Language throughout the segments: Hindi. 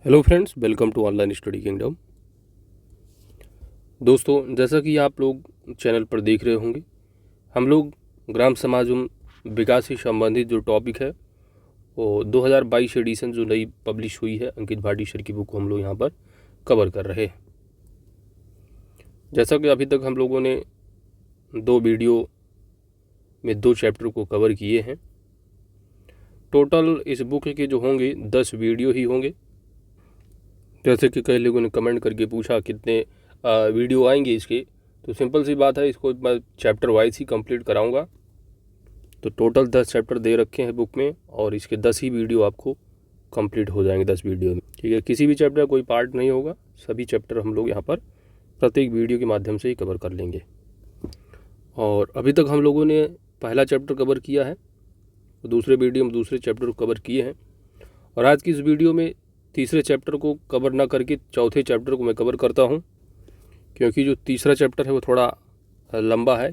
Hello friends, welcome to Online Study Kingdom. दोस्तों, जैसा कि आप लोग चैनल पर देख रहे होंगे, हम लोग ग्राम समाज एवं विकास से संबंधित जो टॉपिक है वो 2022 एडिशन जो नई पब्लिश हुई है अंकित भाटी सर की बुक को हम लोग यहाँ पर कवर कर रहे हैं। जैसा कि अभी तक हम लोगों ने 2 वीडियो में 2 चैप्टर को कवर किए हैं। टोटल इस बुक के जो होंगे 10 वीडियो ही होंगे। जैसे कि कई लोगों ने कमेंट करके पूछा कितने वीडियो आएंगे इसके, तो सिंपल सी बात है, इसको मैं चैप्टर वाइज ही कंप्लीट कराऊंगा। तो टोटल 10 चैप्टर दे रखे हैं बुक में और इसके 10 ही वीडियो आपको कंप्लीट हो जाएंगे 10 वीडियो में। ठीक है, किसी भी चैप्टर का कोई पार्ट नहीं होगा, सभी चैप्टर हम लोग यहाँ पर प्रत्येक वीडियो के माध्यम से ही कवर कर लेंगे। और अभी तक हम लोगों ने पहला चैप्टर कवर किया है, तो दूसरे वीडियो में दूसरे चैप्टर को कवर किए हैं। और आज की इस वीडियो में तीसरे चैप्टर को कवर ना करके चौथे चैप्टर को मैं कवर करता हूँ, क्योंकि जो तीसरा चैप्टर है वो थोड़ा लंबा है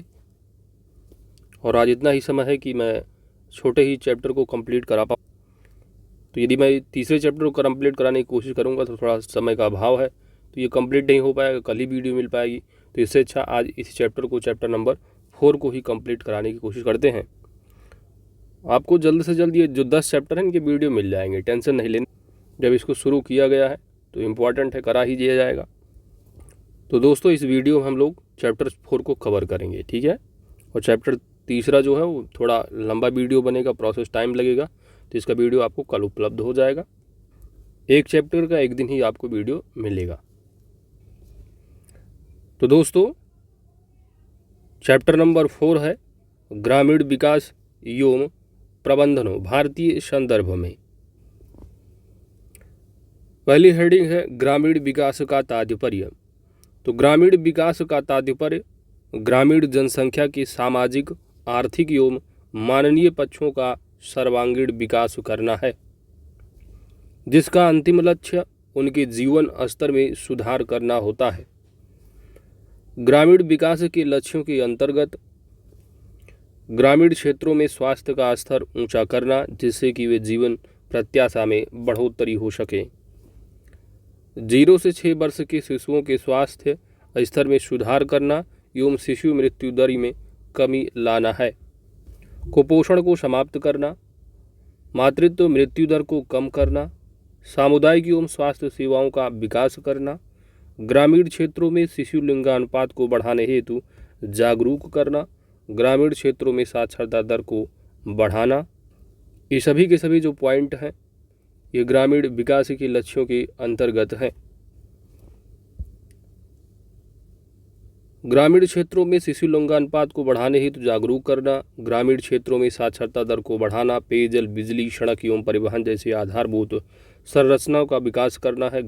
और आज इतना ही समय है कि मैं छोटे ही चैप्टर को कंप्लीट करा पाऊँ। तो यदि मैं तीसरे चैप्टर को कंप्लीट कराने की कोशिश करूँगा तो थोड़ा समय का अभाव है, तो ये कंप्लीट नहीं हो पाएगा, कल ही वीडियो मिल पाएगी। तो इससे अच्छा आज इस चैप्टर को, चैप्टर नंबर 4 को ही कंप्लीट कराने की कोशिश करते हैं। आपको जल्द से जल्द ये जो 10 चैप्टर हैं इनके वीडियो मिल जाएंगे, टेंशन नहीं लेनी। जब इसको शुरू किया गया है तो इम्पॉर्टेंट है, करा ही दिया जाएगा। तो दोस्तों, इस वीडियो में हम लोग चैप्टर 4 को कवर करेंगे, ठीक है। और चैप्टर तीसरा जो है वो थोड़ा लंबा वीडियो बनेगा, प्रोसेस टाइम लगेगा, तो इसका वीडियो आपको कल उपलब्ध हो जाएगा। एक चैप्टर का एक दिन ही आपको वीडियो मिलेगा। तो दोस्तों, चैप्टर नंबर 4 है ग्रामीण विकास एवं प्रबंधनों भारतीय संदर्भ में। पहली हेडिंग है ग्रामीण विकास का तात्पर्य। तो ग्रामीण विकास का तात्पर्य ग्रामीण जनसंख्या के सामाजिक, आर्थिक एवं मानवीय पक्षों का सर्वांगीण विकास करना है, जिसका अंतिम लक्ष्य उनके जीवन स्तर में सुधार करना होता है। ग्रामीण विकास के लक्ष्यों के अंतर्गत ग्रामीण क्षेत्रों में स्वास्थ्य का स्तर ऊंचा करना, जिससे कि वे जीवन प्रत्याशा में बढ़ोतरी हो सके। 0 से 6 वर्ष के शिशुओं के स्वास्थ्य स्तर में सुधार करना एवं शिशु मृत्यु दर में कमी लाना है। कुपोषण को समाप्त करना, मातृत्व मृत्यु दर को कम करना, सामुदायिक एवं स्वास्थ्य सेवाओं का विकास करना, ग्रामीण क्षेत्रों में शिशु लिंगानुपात को बढ़ाने हेतु जागरूक करना, ग्रामीण क्षेत्रों में साक्षरता दर को बढ़ाना। ये सभी के सभी जो पॉइंट हैं ये ग्रामीण विकास के लक्ष्यों के अंतर्गत हैं। ग्रामीण क्षेत्रों में शिशु लिंगानुपात को बढ़ाने हेतु जागरूक करना, ग्रामीण क्षेत्रों में साक्षरता दर को बढ़ाना, पेयजल, बिजली, सड़क एवं परिवहन जैसे आधारभूत संरचनाओं का विकास करना है,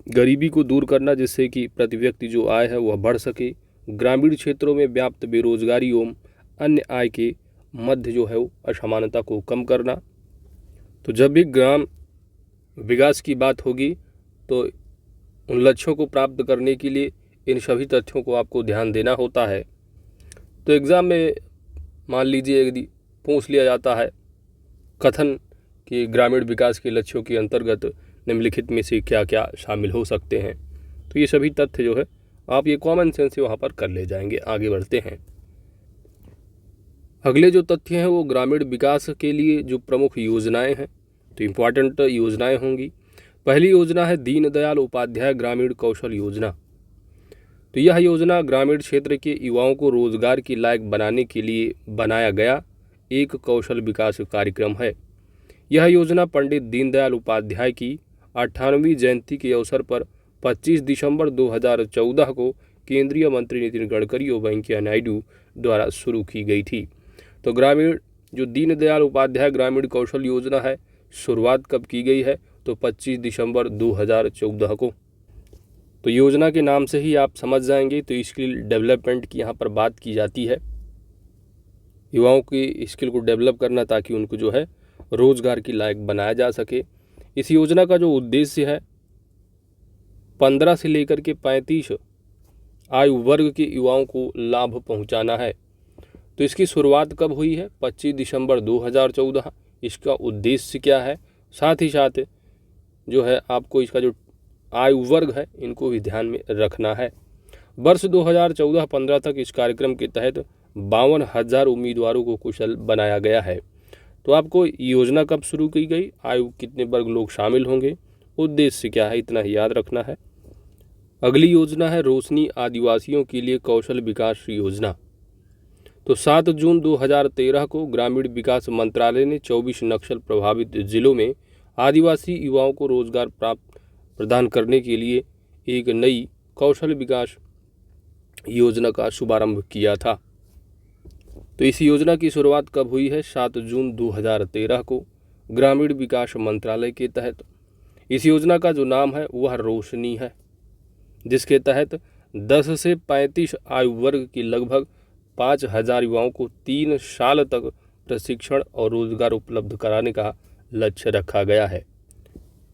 गरीबी को दूर करना, जिससे कि प्रति व्यक्ति जो आय है वह बढ़ सके। ग्रामीण क्षेत्रों में व्याप्त बेरोजगारी एवं अन्य आय के मध्य जो है वो असमानता को कम करना। तो जब भी ग्राम विकास की बात होगी तो उन लक्ष्यों को प्राप्त करने के लिए इन सभी तथ्यों को आपको ध्यान देना होता है। तो एग्ज़ाम में मान लीजिए यदि पूछ लिया जाता है कथन कि ग्रामीण विकास के लक्ष्यों के अंतर्गत निम्नलिखित में से क्या क्या शामिल हो सकते हैं, तो ये सभी तथ्य जो है आप ये कॉमन सेंस से वहाँ पर कर ले जाएंगे। आगे बढ़ते हैं। अगले जो तथ्य हैं वो ग्रामीण विकास के लिए जो प्रमुख योजनाएं हैं, तो इम्पॉर्टेंट योजनाएं होंगी। पहली योजना है दीनदयाल उपाध्याय ग्रामीण कौशल योजना। तो यह योजना ग्रामीण क्षेत्र के युवाओं को रोजगार के लायक बनाने के लिए बनाया गया एक कौशल विकास कार्यक्रम है। यह योजना पंडित दीनदयाल उपाध्याय की 98वीं जयंती के अवसर पर 25 दिसंबर 2014 को केंद्रीय मंत्री नितिन गडकरी और वेंकैया नायडू द्वारा शुरू की गई थी। तो ग्रामीण जो दीनदयाल उपाध्याय ग्रामीण कौशल योजना है, शुरुआत कब की गई है, तो 25 दिसंबर 2014 को। तो योजना के नाम से ही आप समझ जाएंगे, तो स्किल डेवलपमेंट की यहाँ पर बात की जाती है, युवाओं की स्किल को डेवलप करना ताकि उनको जो है रोजगार की लायक बनाया जा सके। इस योजना का जो उद्देश्य है 15 से लेकर के 35 आयु वर्ग के युवाओं को लाभ पहुंचाना है। तो इसकी शुरुआत कब हुई है, 25 दिसंबर 2014। इसका उद्देश्य क्या है, साथ ही साथ जो है आपको इसका जो आयु वर्ग है इनको भी ध्यान में रखना है। वर्ष 2014-15 तक इस कार्यक्रम के तहत 52,000 उम्मीदवारों को कुशल बनाया गया है। तो आपको योजना कब शुरू की गई, आयु कितने वर्ग लोग शामिल होंगे, उद्देश्य क्या है, इतना ही याद रखना है। अगली योजना है रोशनी आदिवासियों के लिए कौशल विकास योजना। तो 7 जून 2013 को ग्रामीण विकास मंत्रालय ने 24 नक्सल प्रभावित जिलों में आदिवासी युवाओं को रोजगार प्रदान करने के लिए एक नई कौशल विकास योजना का शुभारंभ किया था। तो इस योजना की शुरुआत कब हुई है? 7 जून 2013 को ग्रामीण विकास मंत्रालय के तहत। इस योजना का जो नाम है वह रोशनी है, जिसके तहत 10 से 35 आयु वर्ग की लगभग 5,000 युवाओं को 3 साल तक प्रशिक्षण और रोजगार उपलब्ध कराने का लक्ष्य रखा गया है।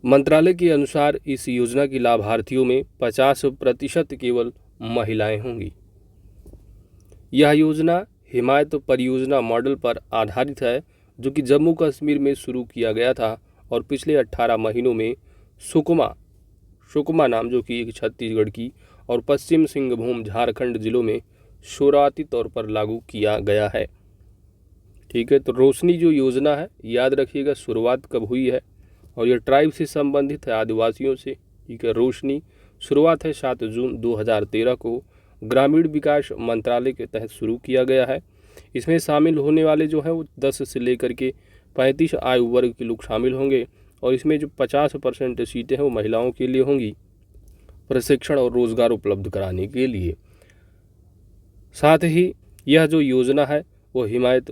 मंत्रालय के अनुसार इस योजना की लाभार्थियों में 50% केवल महिलाएं होंगी। यह योजना हिमायत परियोजना मॉडल पर आधारित है, जो कि जम्मू कश्मीर में शुरू किया गया था और पिछले 18 महीनों में सुकमा नाम, जो कि एक छत्तीसगढ़ की, और पश्चिम सिंहभूम झारखंड जिलों में शुरुआती तौर पर लागू किया गया है। ठीक है, तो रोशनी जो योजना है याद रखिएगा शुरुआत कब हुई है, और यह ट्राइब से संबंधित है, आदिवासियों से। ठीक है, रोशनी शुरुआत है 7 जून 2013 को ग्रामीण विकास मंत्रालय के तहत शुरू किया गया है। इसमें शामिल होने वाले जो है वो 10 से लेकर के 35 आयु वर्ग के लोग शामिल होंगे, और इसमें जो 50% सीटें हैं वो महिलाओं के लिए होंगी, प्रशिक्षण और रोजगार उपलब्ध कराने के लिए। साथ ही यह जो योजना है वो हिमायत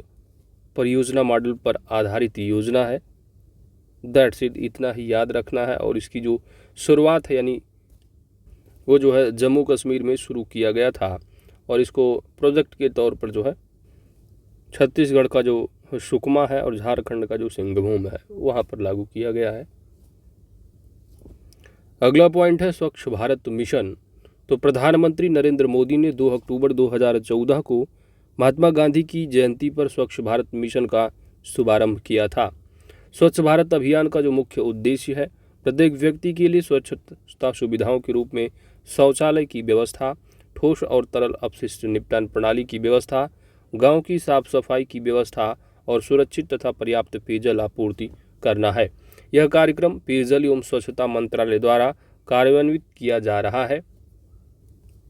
परियोजना मॉडल पर आधारित योजना है। दैट्स इट, इतना ही याद रखना है। और इसकी जो शुरुआत है यानी वो जो है जम्मू कश्मीर में शुरू किया गया था, और इसको प्रोजेक्ट के तौर पर जो है छत्तीसगढ़ का जो सुकमा है और झारखंड का जो सिंहभूम है वहाँ पर लागू किया गया है। अगला पॉइंट है स्वच्छ भारत मिशन। तो प्रधानमंत्री नरेंद्र मोदी ने 2 अक्टूबर 2014 को महात्मा गांधी की जयंती पर स्वच्छ भारत मिशन का शुभारंभ किया था। स्वच्छ भारत अभियान का जो मुख्य उद्देश्य है प्रत्येक व्यक्ति के लिए स्वच्छता सुविधाओं के रूप में शौचालय की व्यवस्था, ठोस और तरल अपशिष्ट निपटान प्रणाली की व्यवस्था, गांव की साफ सफाई की व्यवस्था और सुरक्षित तथा पर्याप्त पेयजल आपूर्ति करना है। यह कार्यक्रम पेयजल एवं स्वच्छता मंत्रालय द्वारा कार्यान्वित किया जा रहा है।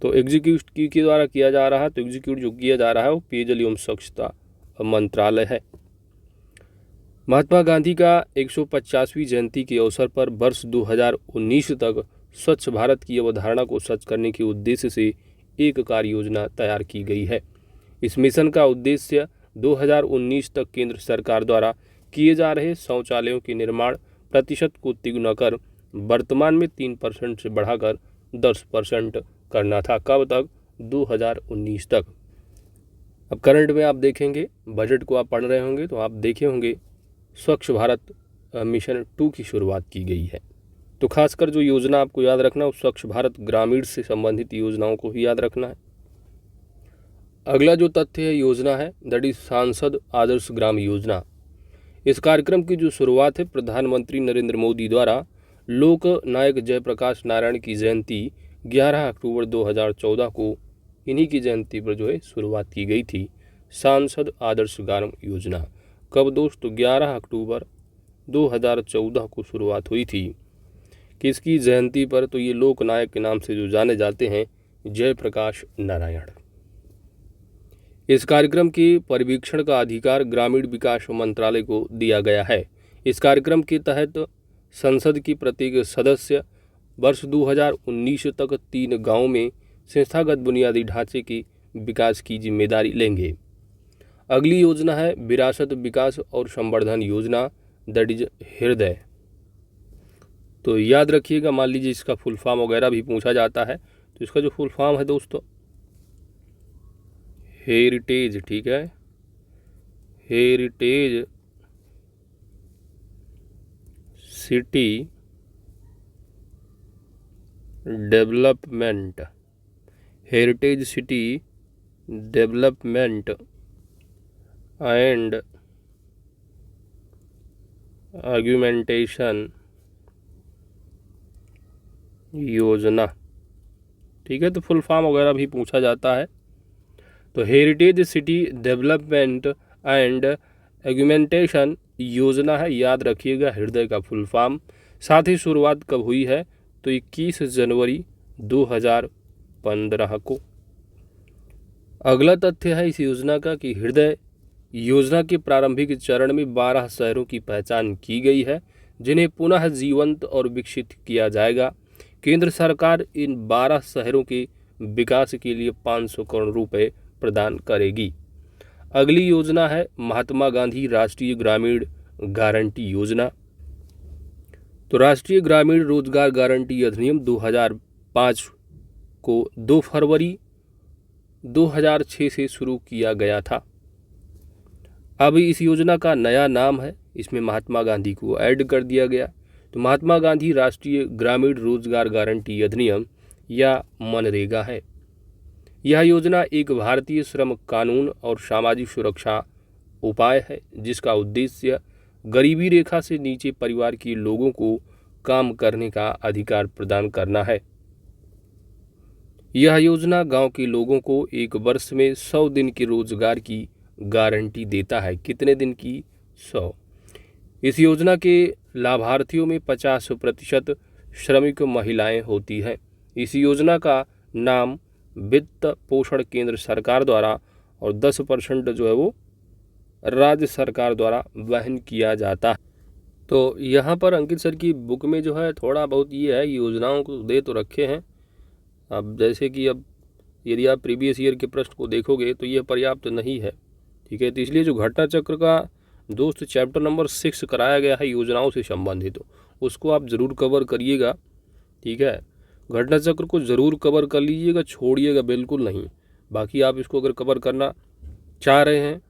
तो एग्जीक्यूट के द्वारा किया जा रहा है, तो एग्जीक्यूट जो किया जा रहा है वो पेयजल एवं स्वच्छता मंत्रालय है। महात्मा गांधी का 150वीं जयंती के अवसर पर वर्ष 2019 तक स्वच्छ भारत की अवधारणा को सच करने के उद्देश्य से एक कार्य योजना तैयार की गई है। इस मिशन का उद्देश्य 2019 तक केंद्र सरकार द्वारा किए जा रहे शौचालयों के निर्माण प्रतिशत को तिगुना कर वर्तमान में 3% से बढ़ाकर 10% करना था। कब तक? 2019 तक। अब करंट में आप देखेंगे, बजट को आप पढ़ रहे होंगे तो आप देखे होंगे स्वच्छ भारत मिशन 2 की शुरुआत की गई है। तो खासकर जो योजना आपको याद रखना है स्वच्छ भारत ग्रामीण से संबंधित योजनाओं को ही याद रखना है। अगला जो तथ्य है योजना है दैट इज सांसद आदर्श ग्राम योजना। इस कार्यक्रम की जो शुरुआत है प्रधानमंत्री नरेंद्र मोदी द्वारा लोक नायक जयप्रकाश नारायण की जयंती 11 अक्टूबर 2014 को इन्हीं की जयंती पर जो है शुरुआत की गई थी सांसद आदर्श ग्राम योजना। कब दोस्तों? 11 अक्टूबर 2014 को शुरुआत हुई थी। किसकी जयंती पर? तो ये लोक नायक के नाम से जो जाने जाते हैं जयप्रकाश नारायण। इस कार्यक्रम के परिवीक्षण का अधिकार ग्रामीण विकास मंत्रालय को दिया गया है। इस कार्यक्रम के तहत संसद की प्रत्येक सदस्य वर्ष 2019 तक 3 गांवों में संस्थागत बुनियादी ढांचे के विकास की जिम्मेदारी लेंगे। अगली योजना है विरासत विकास और संवर्धन योजना दैट इज हृदय। तो याद रखिएगा, मान लीजिए इसका फुल फॉर्म वगैरह भी पूछा जाता है तो इसका जो फुल फॉर्म है दोस्तों हेरिटेज। ठीक है, heritage city development, heritage city development and argumentation योजना, ठीक है। तो फुल फॉर्म वगैरह भी पूछा जाता है। तो हेरिटेज सिटी डेवलपमेंट एंड एग्यूमेंटेशन योजना है, याद रखिएगा हृदय का फुल फॉर्म। साथ ही शुरुआत कब हुई है, तो 21 जनवरी 2015 को। अगला तथ्य है इस योजना का कि हृदय योजना के प्रारंभिक चरण में 12 शहरों की पहचान की गई है, जिन्हें पुनः जीवंत और विकसित किया जाएगा। केंद्र सरकार इन 12 शहरों के विकास के लिए 500 करोड़ रुपए प्रदान करेगी। अगली योजना है महात्मा गांधी राष्ट्रीय ग्रामीण गारंटी योजना। तो राष्ट्रीय ग्रामीण रोजगार गारंटी अधिनियम 2005 को 2 फरवरी 2006 से शुरू किया गया था। अब इस योजना का नया नाम है, इसमें महात्मा गांधी को ऐड कर दिया गया। तो महात्मा गांधी राष्ट्रीय ग्रामीण रोजगार गारंटी अधिनियम या मनरेगा है। यह योजना एक भारतीय श्रम कानून और सामाजिक सुरक्षा उपाय है, जिसका उद्देश्य गरीबी रेखा से नीचे परिवार के लोगों को काम करने का अधिकार प्रदान करना है। यह योजना गांव के लोगों को एक वर्ष में 100 दिन के रोजगार की गारंटी देता है। कितने दिन की? 100। इस योजना के लाभार्थियों में 50% श्रमिक महिलाएं होती हैं। इस योजना का नाम वित्त पोषण केंद्र सरकार द्वारा और 10% जो है वो राज्य सरकार द्वारा वहन किया जाता है। तो यहाँ पर अंकित सर की बुक में जो है थोड़ा बहुत ये है, योजनाओं को दे तो रखे हैं। अब जैसे कि अब यदि आप प्रीवियस ईयर के प्रश्न को देखोगे तो ये पर्याप्त नहीं है, ठीक है। तो इसलिए जो घटना चक्र का दोस्त चैप्टर नंबर 6 कराया गया है योजनाओं से संबंधित, तो उसको आप ज़रूर कवर करिएगा, ठीक है। घटना चक्र को ज़रूर कवर कर लीजिएगा, छोड़िएगा बिल्कुल नहीं। बाकी आप इसको अगर कवर करना चाह रहे हैं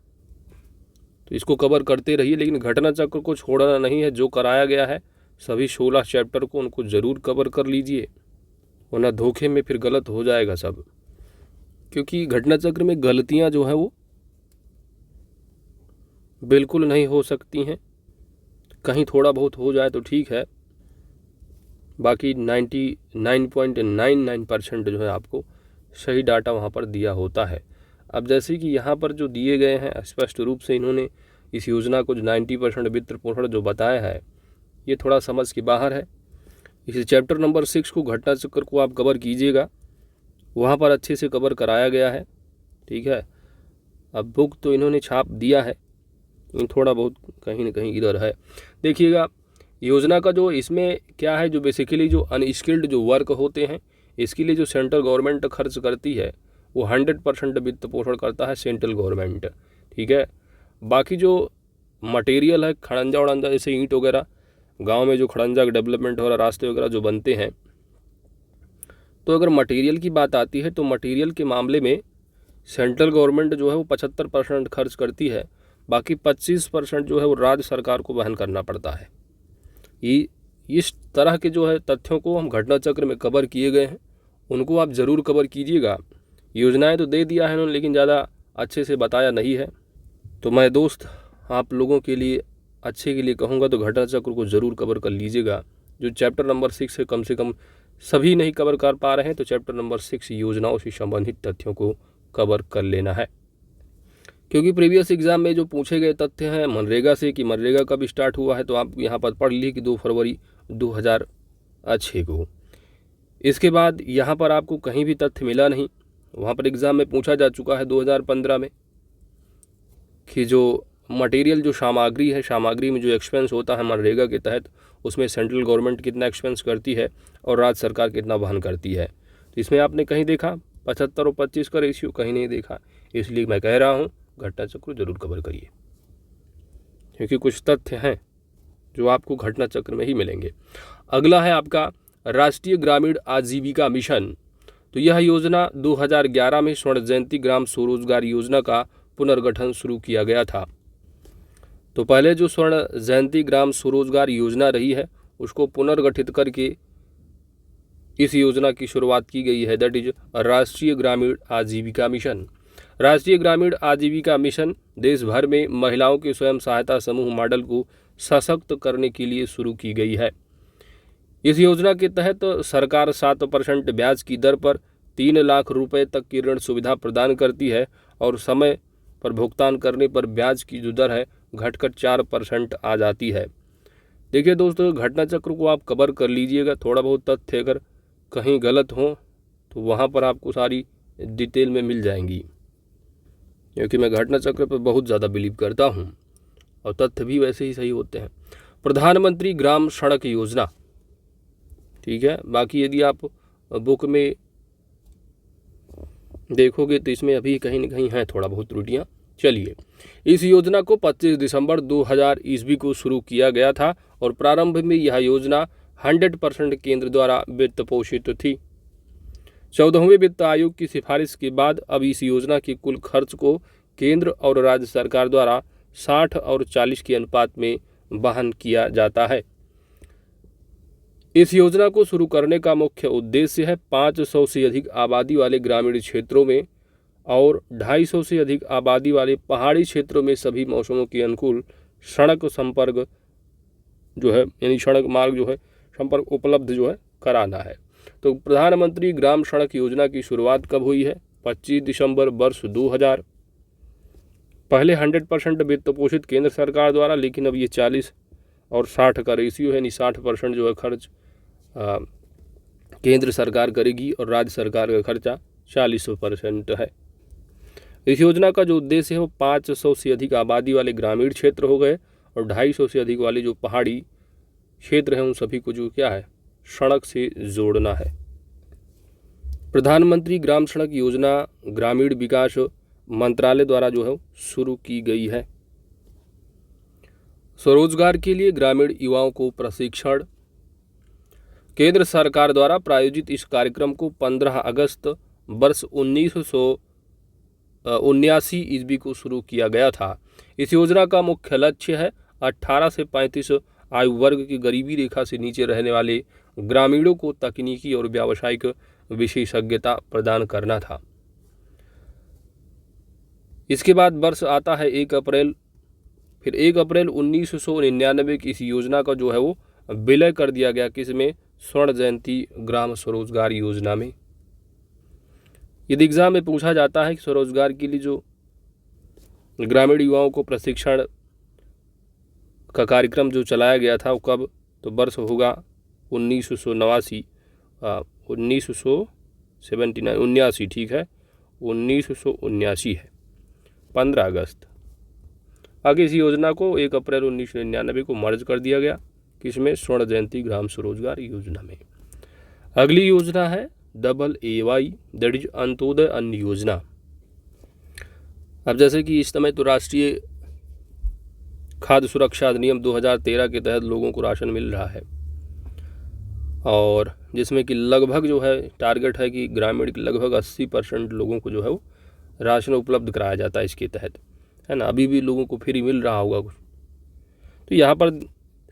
तो इसको कवर करते रहिए, लेकिन घटना चक्र को छोड़ना नहीं है। जो कराया गया है सभी 16 चैप्टर को उनको ज़रूर कवर कर लीजिए, वरना धोखे में फिर गलत हो जाएगा सब। क्योंकि घटना चक्र में गलतियां जो है वो बिल्कुल नहीं हो सकती हैं। कहीं थोड़ा बहुत हो जाए तो ठीक है, बाकी 99.99% जो है आपको सही डाटा वहाँ पर दिया होता है। अब जैसे कि यहाँ पर जो दिए गए हैं स्पष्ट रूप से इन्होंने इस योजना को जो 90% वित्त पोषण जो बताया है ये थोड़ा समझ के बाहर है। इस चैप्टर नंबर 6 को घटना चक्र को आप कवर कीजिएगा, वहाँ पर अच्छे से कवर कराया गया है, ठीक है। अब बुक तो इन्होंने छाप दिया है, थोड़ा बहुत कहीं ना कहीं इधर है। देखिएगा योजना का जो इसमें क्या है, जो बेसिकली जो अनस्किल्ड जो वर्क होते हैं इसके लिए जो सेंट्रल गवर्नमेंट खर्च करती है वो 100% वित्त पोषण करता है सेंट्रल गवर्नमेंट, ठीक है। बाकी जो मटेरियल है खड़ंजा उड़ंजा जैसे ईंट वगैरह, गांव में जो खड़ंजा का डेवलपमेंट हो रहा, रास्ते वगैरह जो बनते हैं, तो अगर मटेरियल की बात आती है तो मटेरियल के मामले में सेंट्रल गवर्नमेंट जो है वो 75% खर्च करती है, बाकी 25% जो है वो राज्य सरकार को वहन करना पड़ता है। ये इस तरह के जो है तथ्यों को हम घटना चक्र में कवर किए गए हैं, उनको आप ज़रूर कवर कीजिएगा। योजनाएं तो दे दिया है उन्होंने, लेकिन ज़्यादा अच्छे से बताया नहीं है। तो मैं दोस्त आप लोगों के लिए अच्छे के लिए कहूँगा तो घटना चक्र को ज़रूर कवर कर लीजिएगा। जो चैप्टर नंबर 6 है कम से कम सभी नहीं कवर कर पा रहे हैं तो चैप्टर नंबर 6 योजनाओं से संबंधित तथ्यों को कवर कर लेना है। क्योंकि प्रीवियस एग्जाम में जो पूछे गए तथ्य हैं मनरेगा से कि मनरेगा कब स्टार्ट हुआ है, तो आप यहाँ पर पढ़ लीजिए कि 2 फरवरी 2006 को। इसके बाद यहाँ पर आपको कहीं भी तथ्य मिला नहीं। वहाँ पर एग्ज़ाम में पूछा जा चुका है 2015 में कि जो मटेरियल जो सामग्री है, सामग्री में जो एक्सपेंस होता है मनरेगा के तहत, उसमें सेंट्रल गवर्नमेंट कितना एक्सपेंस करती है और राज्य सरकार कितना वहन करती है। तो इसमें आपने कहीं देखा 75 और 25 का रेशियो, कहीं नहीं देखा। इसलिए मैं कह रहा हूँ घटना चक्र जरूर कवर करिए, क्योंकि कुछ तथ्य हैं जो आपको घटना चक्र में ही मिलेंगे। अगला है आपका राष्ट्रीय ग्रामीण आजीविका मिशन। तो यह योजना 2011 में स्वर्ण जयंती ग्राम स्वरोजगार योजना का पुनर्गठन शुरू किया गया था। तो पहले जो स्वर्ण जयंती ग्राम स्वरोजगार योजना रही है उसको पुनर्गठित करके इस योजना की शुरुआत की गई है, दैट इज राष्ट्रीय ग्रामीण आजीविका मिशन। राष्ट्रीय ग्रामीण आजीविका मिशन देश भर में महिलाओं के स्वयं सहायता समूह मॉडल को सशक्त करने के लिए शुरू की गई है। इस योजना के तहत सरकार 7% ब्याज की दर पर 3 लाख रुपए तक की ऋण सुविधा प्रदान करती है और समय पर भुगतान करने पर ब्याज की जो दर है घटकर 4% आ जाती है। देखिए दोस्तों, घटना चक्र को आप कवर कर लीजिएगा। थोड़ा बहुत तथ्य अगर कहीं गलत हो तो वहाँ पर आपको सारी डिटेल में मिल जाएंगी, क्योंकि मैं घटना चक्र पर बहुत ज़्यादा बिलीव करता हूँ और तथ्य भी वैसे ही सही होते हैं। प्रधानमंत्री ग्राम सड़क योजना, ठीक है। बाकी यदि आप बुक में देखोगे तो इसमें अभी कहीं न कहीं हैं थोड़ा बहुत त्रुटियाँ। चलिए, इस योजना को 25 दिसंबर 2000 ईस्वी को शुरू किया गया था और प्रारंभ में यह योजना 100% केंद्र द्वारा वित्त पोषित थी। 14वें वित्त आयोग की सिफारिश के बाद अब इस योजना के कुल खर्च को केंद्र और राज्य सरकार द्वारा 60 और 40 के अनुपात में वहन किया जाता है। इस योजना को शुरू करने का मुख्य उद्देश्य है 500 से अधिक आबादी वाले ग्रामीण क्षेत्रों में और 250 से अधिक आबादी वाले पहाड़ी क्षेत्रों में सभी मौसमों के अनुकूल सड़क संपर्क जो है, यानी सड़क मार्ग जो है संपर्क उपलब्ध जो है कराना है। तो प्रधानमंत्री ग्राम सड़क योजना की शुरुआत कब हुई है? 25 दिसंबर वर्ष 2000। पहले 100% वित्त पोषित केंद्र सरकार द्वारा, लेकिन अब ये 40 और 60 का रेशियो है, यानी 60% जो है खर्च केंद्र सरकार करेगी और राज्य सरकार का खर्चा 40% है। इस योजना का जो उद्देश्य है वो 500 से अधिक आबादी वाले ग्रामीण क्षेत्र हो गए और 250 से अधिक वाले जो पहाड़ी क्षेत्र हैं उन सभी को जो क्या है सड़क से जोड़ना है। प्रधानमंत्री ग्राम सड़क योजना ग्रामीण विकास मंत्रालय द्वारा जो है शुरू की गई है। स्वरोजगार के लिए ग्रामीण युवाओं को प्रशिक्षण। केंद्र सरकार द्वारा प्रायोजित इस कार्यक्रम को 15 अगस्त वर्ष 1979 ईस्वी को शुरू किया गया था। इस योजना का मुख्य लक्ष्य है 18 से 35 आयु वर्ग की गरीबी रेखा से नीचे रहने वाले ग्रामीणों को तकनीकी और व्यावसायिक विशेषज्ञता प्रदान करना था। इसके बाद वर्ष आता है 1 अप्रैल। फिर 1 अप्रैल 1999 की इस योजना का जो है वो विलय कर दिया गया। किसमें? स्वर्ण जयंती ग्राम स्वरोजगार योजना में। यदि एग्जाम में पूछा जाता है कि स्वरोजगार के लिए जो ग्रामीण युवाओं को प्रशिक्षण का कार्यक्रम जो चलाया गया था वो कब? तो वर्ष होगा 1979, 1979, ठीक है, 1979 है, 15 अगस्त। आगे इस योजना को 1 अप्रैल 1999 को मर्ज कर दिया गया। किसमें? स्वर्ण जयंती ग्राम स्वरोजगार योजना में। अगली योजना है AAY, दैट इज अंत्योदय अन्न योजना। अब जैसे कि इस समय तो राष्ट्रीय खाद्य सुरक्षा अधिनियम 2013 के तहत लोगों को राशन मिल रहा है और जिसमें कि लगभग जो है टारगेट है कि ग्रामीण के लगभग 80% लोगों को जो है वो राशन उपलब्ध कराया जाता है इसके तहत, है ना। अभी भी लोगों को फ्री मिल रहा होगा कुछ। तो यहाँ पर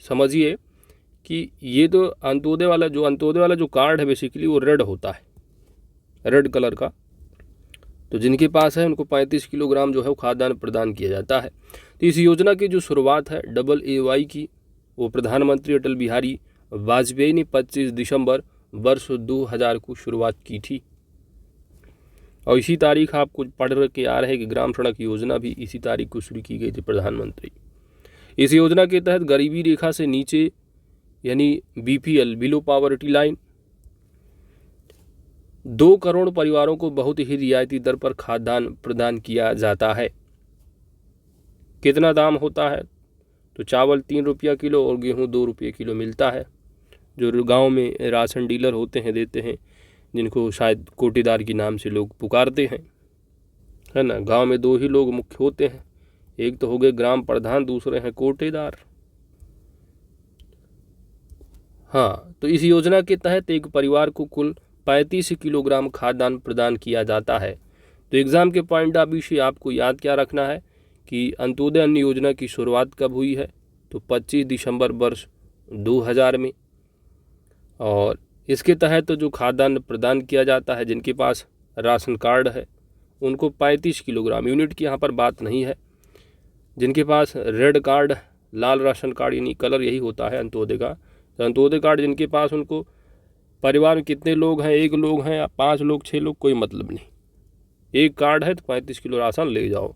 समझिए कि ये तो अंत्योदय वाला जो कार्ड है बेसिकली वो रेड होता है, रेड कलर का। तो जिनके पास है उनको 35 किलोग्राम जो है वो खाद्यान्न प्रदान किया जाता है। तो इस योजना की जो शुरुआत है AAY की वो प्रधानमंत्री अटल बिहारी वाजपेयी ने 25 दिसंबर वर्ष 2000 को शुरुआत की थी और इसी तारीख आपको पढ़ के आ रहे हैं कि ग्राम सड़क योजना भी इसी तारीख को शुरू की गई थी प्रधानमंत्री। इस योजना के तहत गरीबी रेखा से नीचे यानी BPL, below poverty line, 2 crore परिवारों को बहुत ही रियायती दर पर खाद्यान्न प्रदान किया जाता है। कितना दाम होता है? तो चावल 3 रुपया किलो और गेहूँ 2 रुपये किलो मिलता है। जो गांव में राशन डीलर होते हैं देते हैं, जिनको शायद कोटेदार के नाम से लोग पुकारते हैं, है ना। गांव में 2 ही लोग मुख्य होते हैं, एक तो हो गए ग्राम प्रधान, दूसरे हैं कोटेदार। हाँ, तो इस योजना के तहत एक परिवार को कुल 35 किलोग्राम खाद्यान्न प्रदान किया जाता है। तो एग्ज़ाम के पॉइंट ऑफ व्यू से आपको याद क्या रखना है कि अंत्योदय अन्न योजना की शुरुआत कब हुई है? तो 25 दिसंबर वर्ष 2000 में। और इसके तहत जो खाद्यान्न प्रदान किया जाता है, जिनके पास राशन कार्ड है उनको 35 किलोग्राम, यूनिट की यहाँ पर बात नहीं है। जिनके पास रेड कार्ड, लाल राशन कार्ड यानी कलर यही होता है अंत्योदय का, अंत्योदय कार्ड जिनके पास, उनको परिवार में कितने लोग हैं, 1 लोग हैं या 5 लोग, 6 लोग, कोई मतलब नहीं, एक कार्ड है तो 35 किलो राशन ले जाओ,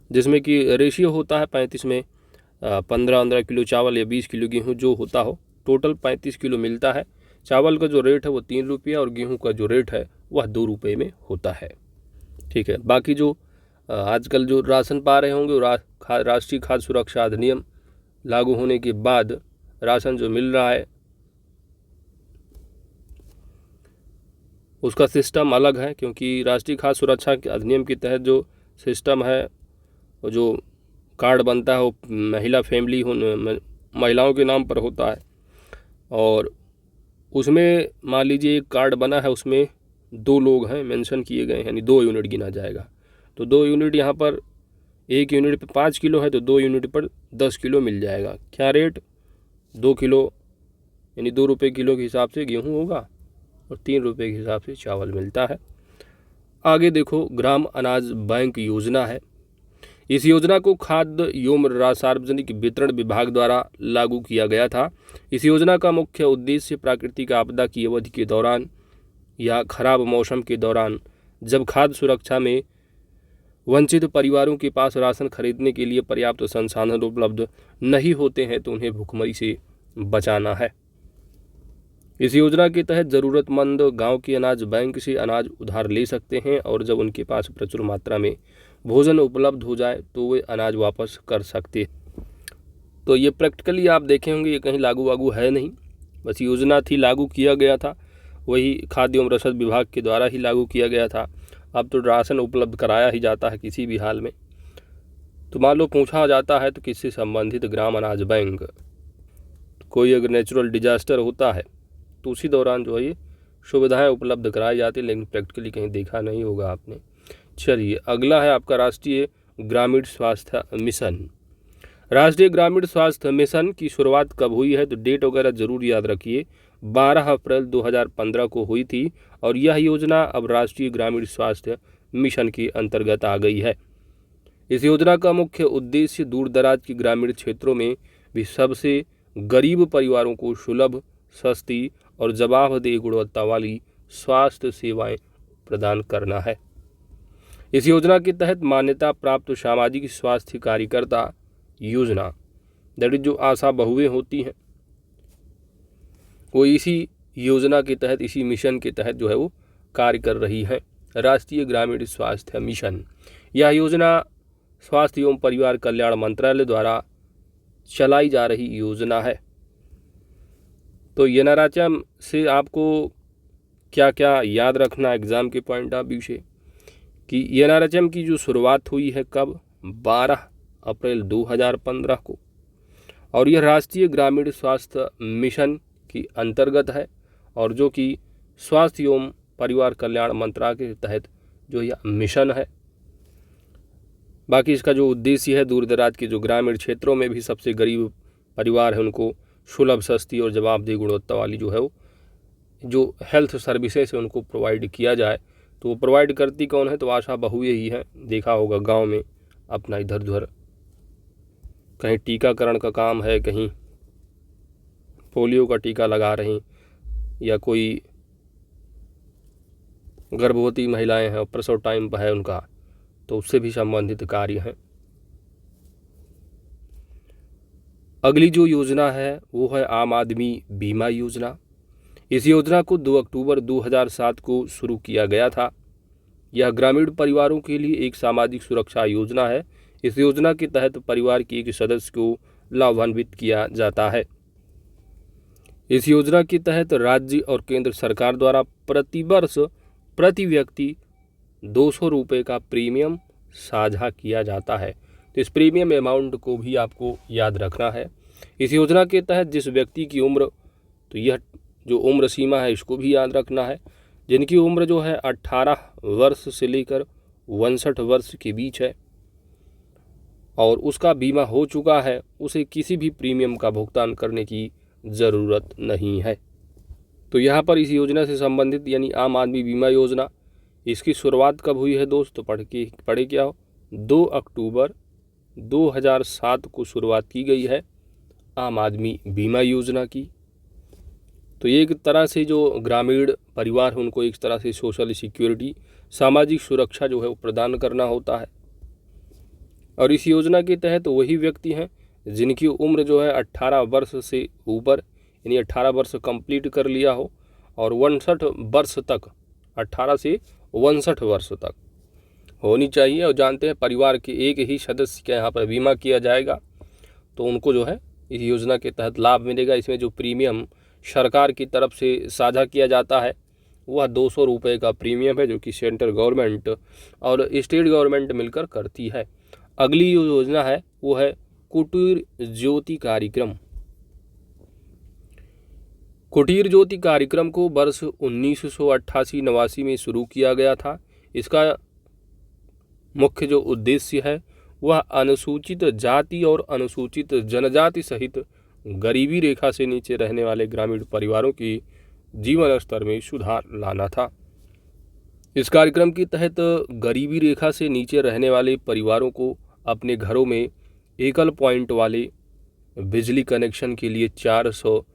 जिसमें कि रेशियो होता है 35 में 15-15 किलो चावल या 20 किलो गेहूँ जो होता हो, टोटल 35 किलो मिलता है। चावल का जो रेट है वो 3 रुपया और गेहूँ का जो रेट है वह 2 रुपये में होता है। ठीक है, बाकी जो आजकल जो राशन पा रहे होंगे, राष्ट्रीय खाद्य सुरक्षा अधिनियम लागू होने के बाद राशन जो मिल रहा है उसका सिस्टम अलग है, क्योंकि राष्ट्रीय खाद्य सुरक्षा के अधिनियम के तहत जो सिस्टम है, वो जो कार्ड बनता है वो महिलाओं के नाम पर होता है, और उसमें मान लीजिए एक कार्ड बना है, उसमें 2 लोग हैं मेंशन किए गए हैं, यानी 2 यूनिट गिना जाएगा। तो 2 यूनिट यहाँ पर 1 यूनिट पे 5 किलो है तो 2 यूनिट पर 10 किलो मिल जाएगा। क्या रेट? 2 किलो यानी 2 रुपये किलो के हिसाब से गेहूँ होगा और 3 रुपये के हिसाब से चावल मिलता है। आगे देखो, ग्राम अनाज बैंक योजना है। इस योजना को खाद्य एवं सार्वजनिक वितरण विभाग द्वारा लागू किया गया था। इस योजना का मुख्य उद्देश्य प्राकृतिक आपदा की अवधि के दौरान या खराब मौसम के दौरान जब खाद्य सुरक्षा में वंचित परिवारों के पास राशन खरीदने के लिए पर्याप्त संसाधन उपलब्ध नहीं होते हैं तो उन्हें भुखमरी से बचाना है। इस योजना के तहत ज़रूरतमंद गांव के अनाज बैंक से अनाज उधार ले सकते हैं और जब उनके पास प्रचुर मात्रा में भोजन उपलब्ध हो जाए तो वे अनाज वापस कर सकते। तो ये प्रैक्टिकली आप देखे होंगे, ये कहीं लागू है नहीं, बस योजना थी, लागू किया गया था, वही खाद्य एवं रसद विभाग के द्वारा ही लागू किया गया था। अब तो राशन उपलब्ध कराया ही जाता है किसी भी हाल में। तो मान लो पूछा जाता है तो किससे संबंधित ग्राम अनाज बैंक, कोई अगर नेचुरल डिजास्टर होता है तो उसी दौरान जो है ये सुविधाएं उपलब्ध कराई जाती है, लेकिन प्रैक्टिकली कहीं देखा नहीं होगा आपने। चलिए, अगला है आपका राष्ट्रीय ग्रामीण स्वास्थ्य मिशन। राष्ट्रीय ग्रामीण स्वास्थ्य मिशन की शुरुआत कब हुई है तो डेट वगैरह जरूर याद रखिए। 12 अप्रैल 2015 को हुई थी और यह योजना अब राष्ट्रीय ग्रामीण स्वास्थ्य मिशन के अंतर्गत आ गई है। इस योजना का मुख्य उद्देश्य दूर दराज के ग्रामीण क्षेत्रों में भी सबसे गरीब परिवारों को सुलभ, सस्ती और जवाबदेह गुणवत्ता वाली स्वास्थ्य सेवाएं प्रदान करना है। इस योजना के तहत मान्यता प्राप्त सामाजिक स्वास्थ्य कार्यकर्ता योजना, दैट इज जो आशा बहुएं होती हैं, वो इसी योजना के तहत, इसी मिशन के तहत जो है वो कार्य कर रही है। राष्ट्रीय ग्रामीण स्वास्थ्य मिशन, यह योजना स्वास्थ्य एवं परिवार कल्याण मंत्रालय द्वारा चलाई जा रही योजना है। तो एनआरएचएम से आपको क्या क्या याद रखना एग्ज़ाम के पॉइंट ऑफ व्यू से, कि एनआरएचएम की जो शुरुआत हुई है कब? 12 अप्रैल 2015 को, और यह राष्ट्रीय ग्रामीण स्वास्थ्य मिशन की अंतर्गत है, और जो कि स्वास्थ्य एवं परिवार कल्याण मंत्रालय के तहत जो यह मिशन है। बाकी इसका जो उद्देश्य है, दूर दराज के जो ग्रामीण क्षेत्रों में भी सबसे गरीब परिवार है उनको सुलभ, सस्ती और जवाबदेह गुणवत्ता वाली जो है वो जो हेल्थ सर्विसेज है उनको प्रोवाइड किया जाए। तो वो प्रोवाइड करती कौन है? तो आशा बहुएं ही है। देखा होगा गांव में अपना इधर उधर कहीं टीकाकरण का काम है, कहीं पोलियो का टीका लगा रहे हैं, या कोई गर्भवती महिलाएं हैं और प्रसव टाइम पर है उनका, तो उससे भी संबंधित कार्य हैं। अगली जो योजना है वो है आम आदमी बीमा योजना। इस योजना को 2 अक्टूबर 2007 को शुरू किया गया था। यह ग्रामीण परिवारों के लिए एक सामाजिक सुरक्षा योजना है। इस योजना के तहत परिवार के एक सदस्य को लाभान्वित किया जाता है। इस योजना के तहत राज्य और केंद्र सरकार द्वारा प्रति वर्ष प्रति व्यक्ति 200 रुपये का प्रीमियम साझा किया जाता है। तो इस प्रीमियम अमाउंट को भी आपको याद रखना है। इस योजना के तहत जिस व्यक्ति की उम्र, तो यह जो उम्र सीमा है इसको भी याद रखना है, जिनकी उम्र जो है 18 वर्ष से लेकर 59 वर्ष के बीच है और उसका बीमा हो चुका है, उसे किसी भी प्रीमियम का भुगतान करने की ज़रूरत नहीं है। तो यहाँ पर इस योजना से संबंधित यानी आम आदमी बीमा योजना, इसकी शुरुआत कब हुई है दोस्त? तो पढ़े क्या हो, 2 अक्टूबर 2007 को शुरुआत की गई है। आम आदमी बीमा योजना की। तो एक तरह से जो ग्रामीण परिवार है उनको एक तरह से सोशल सिक्योरिटी, सामाजिक सुरक्षा जो है वो प्रदान करना होता है। और इस योजना के तहत वही व्यक्ति हैं जिनकी उम्र जो है 18 वर्ष से ऊपर, यानी 18 वर्ष कंप्लीट कर लिया हो और 59 वर्ष तक, 18 से 59 वर्ष तक होनी चाहिए। और जानते हैं परिवार के एक ही सदस्य का यहाँ पर बीमा किया जाएगा तो उनको जो है इस योजना के तहत लाभ मिलेगा। इसमें जो प्रीमियम सरकार की तरफ से साझा किया जाता है वह 200 रुपये का प्रीमियम है, जो कि सेंट्रल गवर्नमेंट और स्टेट गवर्नमेंट मिलकर करती है। अगली योजना है वो है कुटीर ज्योति कार्यक्रम। कुटीर ज्योति कार्यक्रम को वर्ष 1988-89 में शुरू किया गया था। इसका मुख्य जो उद्देश्य है वह अनुसूचित जाति और अनुसूचित जनजाति सहित गरीबी रेखा से नीचे रहने वाले ग्रामीण परिवारों की जीवन स्तर में सुधार लाना था। इस कार्यक्रम के तहत गरीबी रेखा से नीचे रहने वाले परिवारों को अपने घरों में एकल पॉइंट वाले बिजली कनेक्शन के लिए 400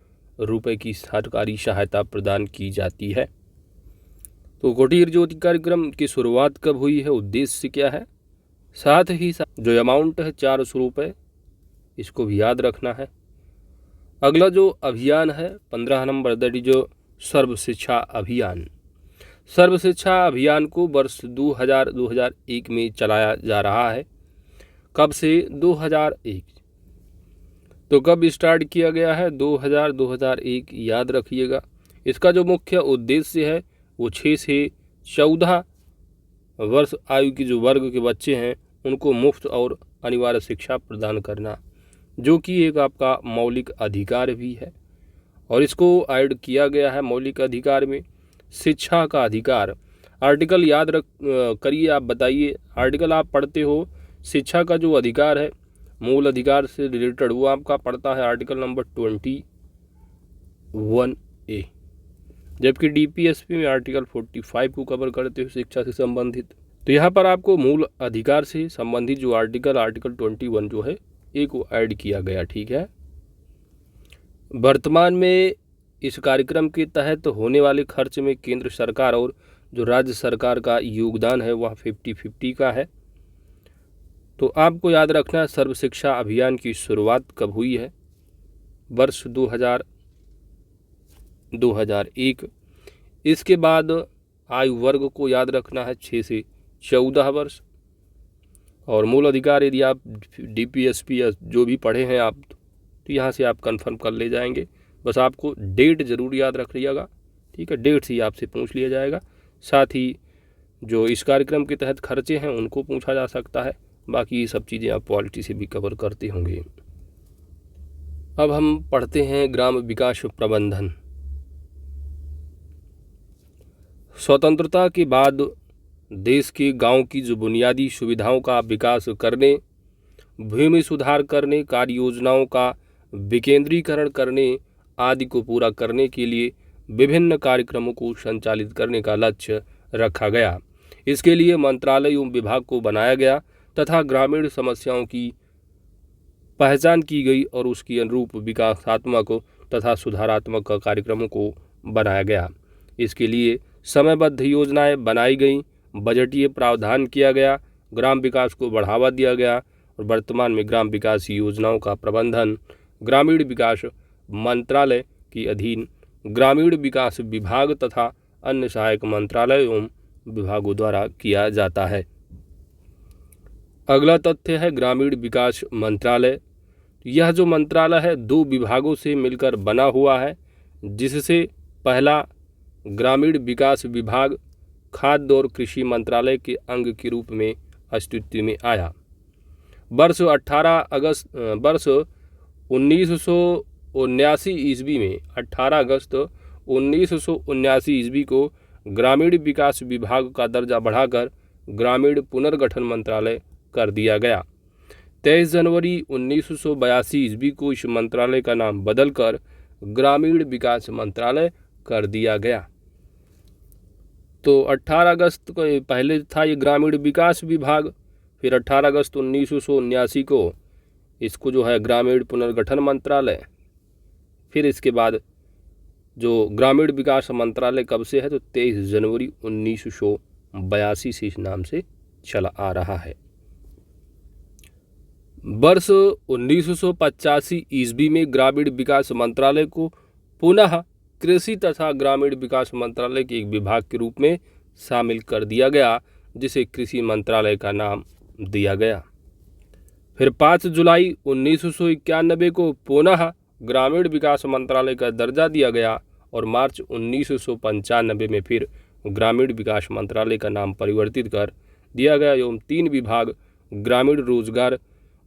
रुपये की सरकारी सहायता प्रदान की जाती है। तो कुटीर ज्योति कार्यक्रम की शुरुआत कब हुई है, उद्देश्य क्या है, साथ ही साथ जो अमाउंट है 400 रुपये, इसको भी याद रखना है। अगला जो अभियान है 15 नंबर, दैट इज जो सर्व शिक्षा अभियान। सर्व शिक्षा अभियान को वर्ष 2001 में चलाया जा रहा है। कब से? 2001। तो कब स्टार्ट किया गया है? 2001 याद रखिएगा। इसका जो मुख्य उद्देश्य है वो 6 से 14 वर्ष आयु की जो वर्ग के बच्चे हैं उनको मुफ्त और अनिवार्य शिक्षा प्रदान करना, जो कि एक आपका मौलिक अधिकार भी है। और इसको ऐड किया गया है मौलिक अधिकार में शिक्षा का अधिकार। आर्टिकल याद करिए, आप बताइए, आर्टिकल आप पढ़ते हो, शिक्षा का जो अधिकार है मूल अधिकार से रिलेटेड वो आपका पढ़ता है आर्टिकल नंबर 21A, जबकि डीपीएसपी में आर्टिकल 45 को कवर करते हो शिक्षा से संबंधित। तो यहाँ पर आपको मूल अधिकार से संबंधित जो आर्टिकल 21 जो है एक को ऐड किया गया। ठीक है। वर्तमान में इस कार्यक्रम के तहत होने वाले खर्च में केंद्र सरकार और जो राज्य सरकार का योगदान है वह 50-50 का है। तो आपको याद रखना है सर्व शिक्षा अभियान की शुरुआत कब हुई है, वर्ष 2001। इसके बाद आयु वर्ग को याद रखना है 6 से 14 वर्ष। और मूल अधिकार यदि आप डीपीएसपी या जो भी पढ़े हैं आप तो यहाँ से आप कंफर्म कर ले जाएंगे। बस आपको डेट ज़रूर याद रख लिएगा। ठीक है, डेट से ही आपसे पूछ लिया जाएगा। साथ ही जो इस कार्यक्रम के तहत खर्चे हैं उनको पूछा जा सकता है। बाकी ये सब चीज़ें आप पॉलिटी से भी कवर करते होंगे। अब हम पढ़ते हैं ग्राम विकास प्रबंधन। स्वतंत्रता के बाद देश के गांव की जो बुनियादी सुविधाओं का विकास करने, भूमि सुधार करने, कार्य योजनाओं का विकेंद्रीकरण करने आदि को पूरा करने के लिए विभिन्न कार्यक्रमों को संचालित करने का लक्ष्य रखा गया। इसके लिए मंत्रालय एवं विभाग को बनाया गया तथा ग्रामीण समस्याओं की पहचान की गई और उसकी अनुरूप विकासात्मक तथा सुधारात्मक कार्यक्रमों को बनाया गया। इसके लिए समयबद्ध योजनाएं बनाई गईं, बजटीय प्रावधान किया गया, ग्राम विकास को बढ़ावा दिया गया और वर्तमान में ग्राम विकास योजनाओं का प्रबंधन ग्रामीण विकास मंत्रालय के अधीन ग्रामीण विकास विभाग तथा अन्य सहायक मंत्रालय एवं विभागों द्वारा किया जाता है। अगला तथ्य है ग्रामीण विकास मंत्रालय। यह जो मंत्रालय है 2 विभागों से मिलकर बना हुआ है, जिससे पहला ग्रामीण विकास विभाग खाद्य और कृषि मंत्रालय के अंग के रूप में अस्तित्व में आया। वर्ष 1979 ईस्वी में 18 अगस्त 1979 ईस्वी को ग्रामीण विकास विभाग का दर्जा बढ़ाकर ग्रामीण पुनर्गठन मंत्रालय कर दिया गया। 23 जनवरी 1982 ईस्वी को इस मंत्रालय का नाम बदलकर ग्रामीण विकास मंत्रालय कर दिया गया। तो 18 अगस्त को पहले था ये ग्रामीण विकास विभाग, फिर 18 अगस्त 1979 को इसको जो है ग्रामीण पुनर्गठन मंत्रालय, फिर इसके बाद जो ग्रामीण विकास मंत्रालय कब से है तो 23 जनवरी 1982 से इस नाम से चला आ रहा है। वर्ष 1985 ईस्वी में ग्रामीण विकास मंत्रालय को पुनः कृषि तथा ग्रामीण विकास मंत्रालय के एक विभाग के रूप में शामिल कर दिया गया, जिसे कृषि मंत्रालय का नाम दिया गया। फिर 5 जुलाई 1991 को पुनः ग्रामीण विकास मंत्रालय का दर्जा दिया गया और मार्च 1995 में फिर ग्रामीण विकास मंत्रालय का नाम परिवर्तित कर दिया गया एवं 3 विभाग ग्रामीण रोजगार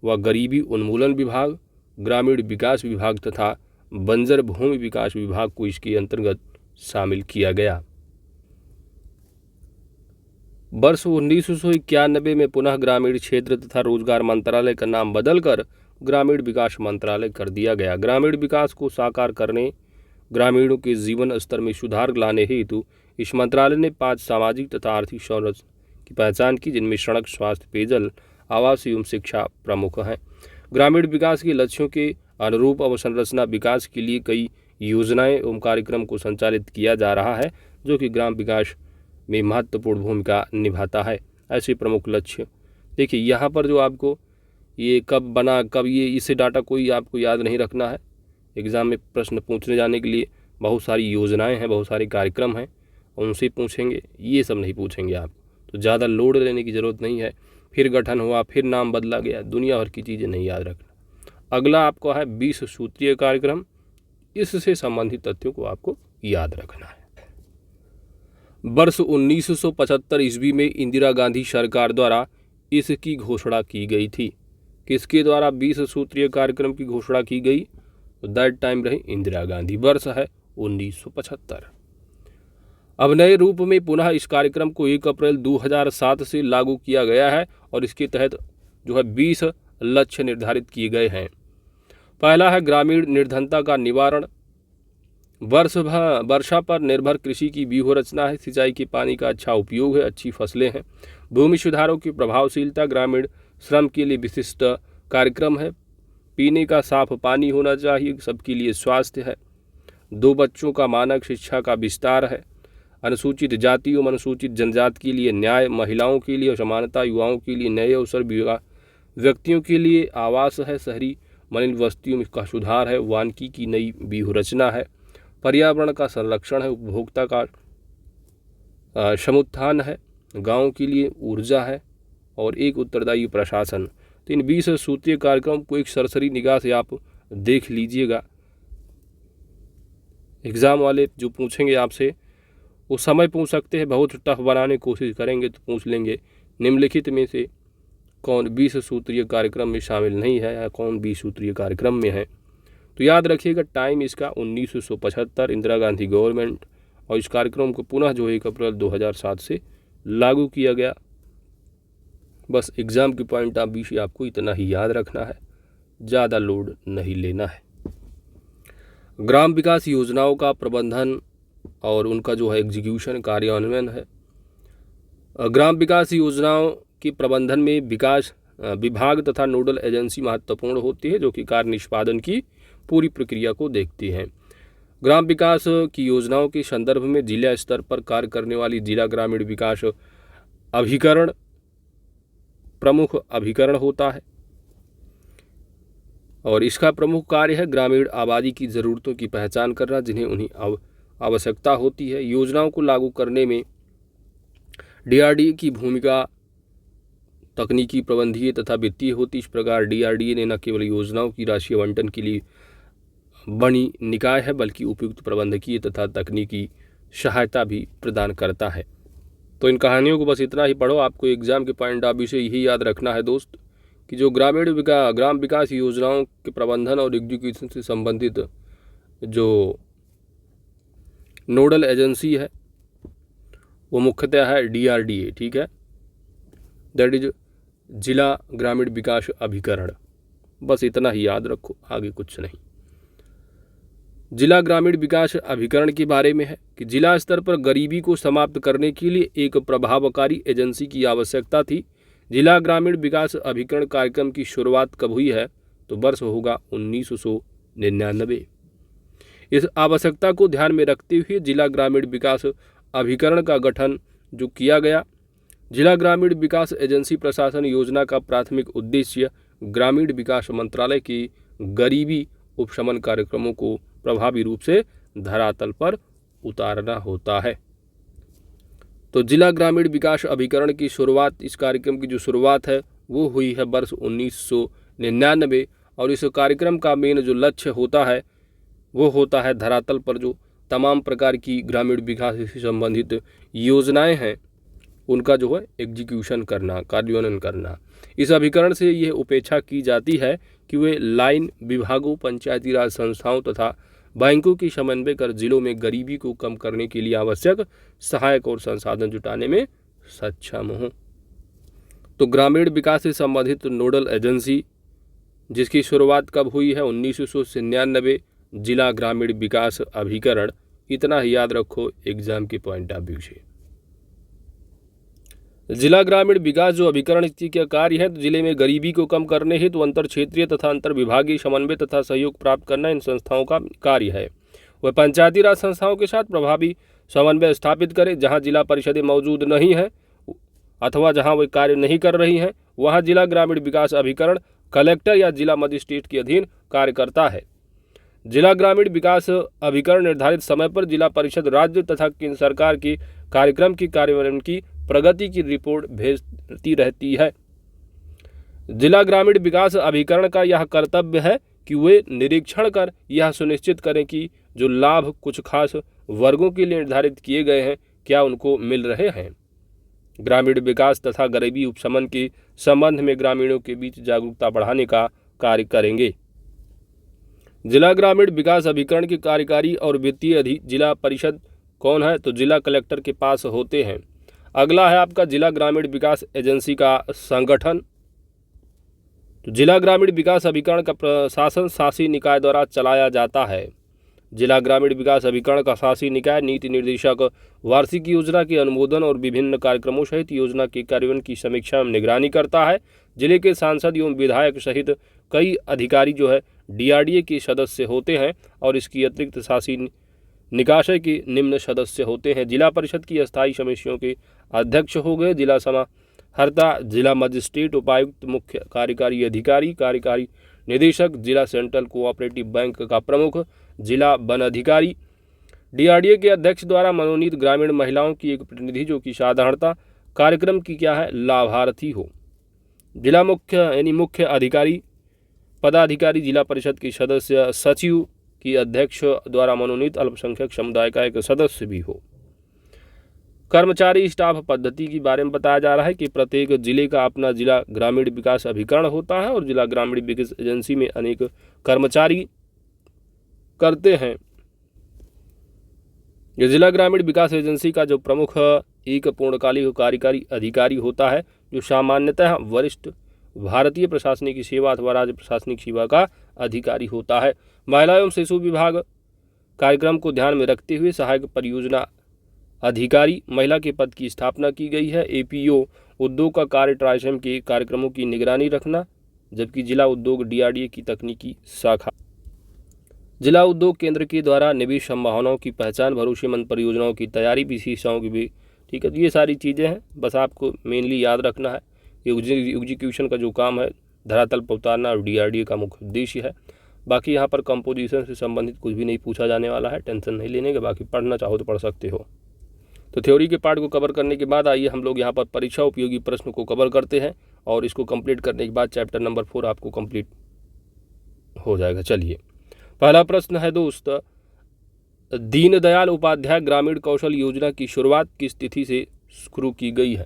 व गरीबी उन्मूलन विभाग, ग्रामीण विकास विभाग तथा बंजर भूमि विकास विभाग को इसके अंतर्गत शामिल किया गया। वर्ष 1991 में पुनः ग्रामीण क्षेत्र तथा रोजगार मंत्रालय का नाम बदलकर ग्रामीण विकास मंत्रालय कर दिया गया। ग्रामीण विकास को साकार करने, ग्रामीणों के जीवन स्तर में सुधार लाने हेतु इस मंत्रालय ने 5 सामाजिक तथा आर्थिक संरचना की पहचान की, जिनमें सड़क, स्वास्थ्य, पेयजल, आवास एवं शिक्षा प्रमुख हैं। ग्रामीण विकास के लक्ष्यों के अनुरूप अवसंरचना विकास के लिए कई योजनाएं एवं कार्यक्रम को संचालित किया जा रहा है, जो कि ग्राम विकास में महत्वपूर्ण भूमिका निभाता है। ऐसे प्रमुख लक्ष्य देखिए, यहाँ पर जो आपको ये कब बना, कब ये, इसे डाटा कोई आपको याद नहीं रखना है। एग्ज़ाम में प्रश्न पूछने जाने के लिए बहुत सारी योजनाएं हैं, बहुत सारे कार्यक्रम हैं, उनसे पूछेंगे, ये सब नहीं पूछेंगे आप, तो ज़्यादा लोड लेने की ज़रूरत नहीं है। फिर गठन हुआ, फिर नाम बदला गया, दुनिया भर की चीज़ें नहीं याद रखना। अगला आपको है 20 सूत्रीय कार्यक्रम, इससे संबंधित तथ्यों को आपको याद रखना है। वर्ष 1975 ईस्वी में इंदिरा गांधी सरकार द्वारा इसकी घोषणा की गई थी। किसके द्वारा 20 सूत्रीय कार्यक्रम की घोषणा की गई? तो दैट टाइम रही इंदिरा गांधी। वर्ष है 1975। अब नए रूप में पुनः इस कार्यक्रम को 1 अप्रैल 2007 से लागू किया गया है और इसके तहत जो है 20 लक्ष्य निर्धारित किए गए हैं। पहला है ग्रामीण निर्धनता का निवारण। वर्षा पर निर्भर कृषि की व्यूहरचना है। सिंचाई के पानी का अच्छा उपयोग है, अच्छी फसलें हैं। भूमि सुधारों की प्रभावशीलता, ग्रामीण श्रम के लिए विशिष्ट कार्यक्रम है। पीने का साफ पानी होना चाहिए, सबके लिए स्वास्थ्य है। 2 बच्चों का मानक शिक्षा का विस्तार है। अनुसूचित जाति एवं अनुसूचित जनजाति के लिए न्याय, महिलाओं के लिए समानता, युवाओं के लिए नए अवसर, व्यक्तियों के लिए आवास है। शहरी मलिन बस्तियों का सुधार है। वानिकी की नई व्यूहरचना है। पर्यावरण का संरक्षण है। उपभोक्ता का समुत्थान है। गाँव के लिए ऊर्जा है और एक उत्तरदायी प्रशासन। तो इन 20 सूत्रीय कार्यक्रम को एक सरसरी निगाह से आप देख लीजिएगा। एग्ज़ाम वाले जो पूछेंगे आपसे वो समय पूछ सकते हैं, बहुत टफ बनाने की कोशिश करेंगे तो पूछ लेंगे निम्नलिखित में से कौन 20 सूत्रीय कार्यक्रम में शामिल नहीं है या कौन 20 सूत्रीय कार्यक्रम में है। तो याद रखिएगा टाइम इसका 1975 इंदिरा गांधी गवर्नमेंट, और इस कार्यक्रम को पुनः जो 1 अप्रैल 2007 से लागू किया गया। बस एग्ज़ाम की पॉइंट ऑफ व्यू से आपको इतना ही याद रखना है, ज़्यादा लोड नहीं लेना है। ग्राम विकास योजनाओं का प्रबंधन और उनका जो है एग्जीक्यूशन, कार्यान्वयन है। ग्राम विकास योजनाओं के प्रबंधन में विकास विभाग तथा नोडल एजेंसी महत्वपूर्ण होती है, जो कि कार्य निष्पादन की पूरी प्रक्रिया को देखती हैं। ग्राम विकास की योजनाओं के संदर्भ में जिला स्तर पर कार्य करने वाली जिला ग्रामीण विकास अभिकरण प्रमुख अभिकरण होता है और इसका प्रमुख कार्य है ग्रामीण आबादी की ज़रूरतों की पहचान करना, जिन्हें उन्हें आवश्यकता होती है। योजनाओं को लागू करने में डीआरडीए की भूमिका तकनीकी, प्रबंधीय तथा वित्तीय होती। इस प्रकार डीआरडीए ने न केवल योजनाओं की राशि आवंटन के लिए बनी निकाय है, बल्कि उपयुक्त प्रबंधकीय तथा तकनीकी सहायता भी प्रदान करता है। तो इन कहानियों को बस इतना ही पढ़ो। आपको एग्जाम के पॉइंट ऑफ व्यू से यही याद रखना है दोस्त कि जो ग्राम विकास योजनाओं के प्रबंधन और एग्जीक्यूशन से संबंधित जो नोडल एजेंसी है वो मुख्यतः है डीआरडीए, ठीक है, दैट इज जिला ग्रामीण विकास अभिकरण। बस इतना ही याद रखो, आगे कुछ नहीं। जिला ग्रामीण विकास अभिकरण के बारे में है कि जिला स्तर पर गरीबी को समाप्त करने के लिए एक प्रभावकारी एजेंसी की आवश्यकता थी। जिला ग्रामीण विकास अभिकरण कार्यक्रम की शुरुआत कब हुई है तो वर्ष होगा 1999। इस आवश्यकता को ध्यान में रखते हुए जिला ग्रामीण विकास अभिकरण का गठन जो किया गया। जिला ग्रामीण विकास एजेंसी प्रशासन योजना का प्राथमिक उद्देश्य ग्रामीण विकास मंत्रालय की गरीबी उपशमन कार्यक्रमों को प्रभावी रूप से धरातल पर उतारना होता है। तो जिला ग्रामीण विकास अभिकरण की शुरुआत, इस कार्यक्रम की जो शुरुआत है वो हुई है वर्ष 1999 और इस कार्यक्रम का मेन जो लक्ष्य होता है वो होता है धरातल पर जो तमाम प्रकार की ग्रामीण विकास से संबंधित योजनाएं हैं उनका जो है एग्जीक्यूशन करना, कार्यान्वयन करना। इस अभिकरण से यह उपेक्षा की जाती है कि वे लाइन विभागों, पंचायती राज संस्थाओं तथा बैंकों की समन्वय कर जिलों में गरीबी को कम करने के लिए आवश्यक सहायक और संसाधन जुटाने में सक्षम हों। तो ग्रामीण विकास से संबंधित नोडल एजेंसी जिसकी शुरुआत कब हुई है 1999, जिला ग्रामीण विकास अभिकरण। इतना ही याद रखो एग्जाम के पॉइंट ऑफ व्यू से। जिला ग्रामीण विकास जो अभिकरण का कार्य है तो जिले में गरीबी को कम करने हेतु अंतर क्षेत्रीय तथा अंतर विभागीय समन्वय तथा सहयोग प्राप्त करना इन संस्थाओं का कार्य है। वह पंचायती राज संस्थाओं के साथ प्रभावी समन्वय स्थापित करें। जहां जिला परिषदें मौजूद नहीं हैं अथवा जहां वे कार्य नहीं कर रही हैं वहां जिला ग्रामीण विकास अभिकरण कलेक्टर या जिला मजिस्ट्रेट के अधीन कार्य करता है। जिला ग्रामीण विकास अभिकरण निर्धारित समय पर जिला परिषद, राज्य तथा केंद्र सरकार के कार्यक्रम की कार्यान्वयन की प्रगति की रिपोर्ट भेजती रहती है। जिला ग्रामीण विकास अभिकरण का यह कर्तव्य है कि वे निरीक्षण कर यह सुनिश्चित करें कि जो लाभ कुछ खास वर्गों के लिए निर्धारित किए गए हैं क्या उनको मिल रहे हैं। ग्रामीण विकास तथा गरीबी उपशमन के संबंध में ग्रामीणों के बीच जागरूकता बढ़ाने का कार्य करेंगे। जिला ग्रामीण विकास अभिकरण के कार्यकारी और वित्तीय जिला परिषद कौन है तो जिला कलेक्टर के पास होते हैं। अगला है आपका जिला ग्रामीण विकास एजेंसी का संगठन। तो जिला ग्रामीण विकास अभिकरण का प्रशासन शासी निकाय द्वारा चलाया जाता है। जिला ग्रामीण विकास अभिकरण का शासी निकाय नीति निर्देशक वार्षिक योजना के अनुमोदन और विभिन्न कार्यक्रमों सहित योजना के कार्यान्वयन की समीक्षा में निगरानी करता है। जिले के सांसद एवं विधायक सहित कई अधिकारी जो है DRDA के सदस्य होते हैं और इसकी अतिरिक्त शासी निकाय के निम्न सदस्य होते हैं। जिला परिषद की अस्थायी समितियों के अध्यक्ष हो गए जिला समाहर्ता, जिला मजिस्ट्रेट, उपायुक्त, मुख्य कार्यकारी अधिकारी, कार्यकारी निदेशक, जिला सेंट्रल कोऑपरेटिव बैंक का प्रमुख, जिला वन अधिकारी। DRDA के अध्यक्ष द्वारा मनोनीत ग्रामीण महिलाओं की एक प्रतिनिधि जो कि साधारणता कार्यक्रम की क्या है लाभार्थी हो। जिला मुख्य यानी मुख्य अधिकारी पदाधिकारी, जिला परिषद के सदस्य सचिव की अध्यक्ष द्वारा मनोनीत अल्पसंख्यक समुदाय का एक सदस्य भी हो। कर्मचारी स्टाफ पद्धति के बारे में बताया जा रहा है कि प्रत्येक जिले का अपना जिला ग्रामीण विकास अभिकरण होता है और जिला ग्रामीण विकास एजेंसी में अनेक कर्मचारी करते हैं। ये जिला ग्रामीण विकास एजेंसी का जो प्रमुख एक पूर्णकालिक कार्यकारी अधिकारी होता है जो सामान्यतः वरिष्ठ भारतीय प्रशासनिक सेवा अथवा राज्य प्रशासनिक सेवा का अधिकारी होता है। महिला एवं शिशु विभाग कार्यक्रम को ध्यान में रखते हुए सहायक परियोजना अधिकारी महिला के पद की स्थापना की गई है। APO उद्योग का कार्य ट्राइसम के कार्यक्रमों की निगरानी रखना, जबकि जिला उद्योग DRDA की तकनीकी शाखा। जिला उद्योग केंद्र के द्वारा निवेश संभावनाओं की पहचान, भरोसेमंद परियोजनाओं की तैयारी, विशेषताओं की भी, ठीक है। तो ये सारी चीज़ें हैं, बस आपको मेनली याद रखना है। एग्जीक्यूशन का जो काम है धरातल पर उतारना और DRDA का मुख्य उद्देश्य है। बाकी यहाँ पर कंपोजिशन से संबंधित कुछ भी नहीं पूछा जाने वाला है, टेंशन नहीं लेने के। बाकी पढ़ना चाहो तो पढ़ सकते हो। तो थ्योरी के पार्ट को कवर करने के बाद आइए हम लोग यहाँ पर परीक्षा उपयोगी प्रश्न को कवर करते हैं और इसको कंप्लीट करने के बाद चैप्टर नंबर 4 आपको कंप्लीट हो जाएगा। चलिए, पहला प्रश्न है दोस्त, दीनदयाल उपाध्याय ग्रामीण कौशल योजना की शुरुआत किस तिथि से शुरू की गई है।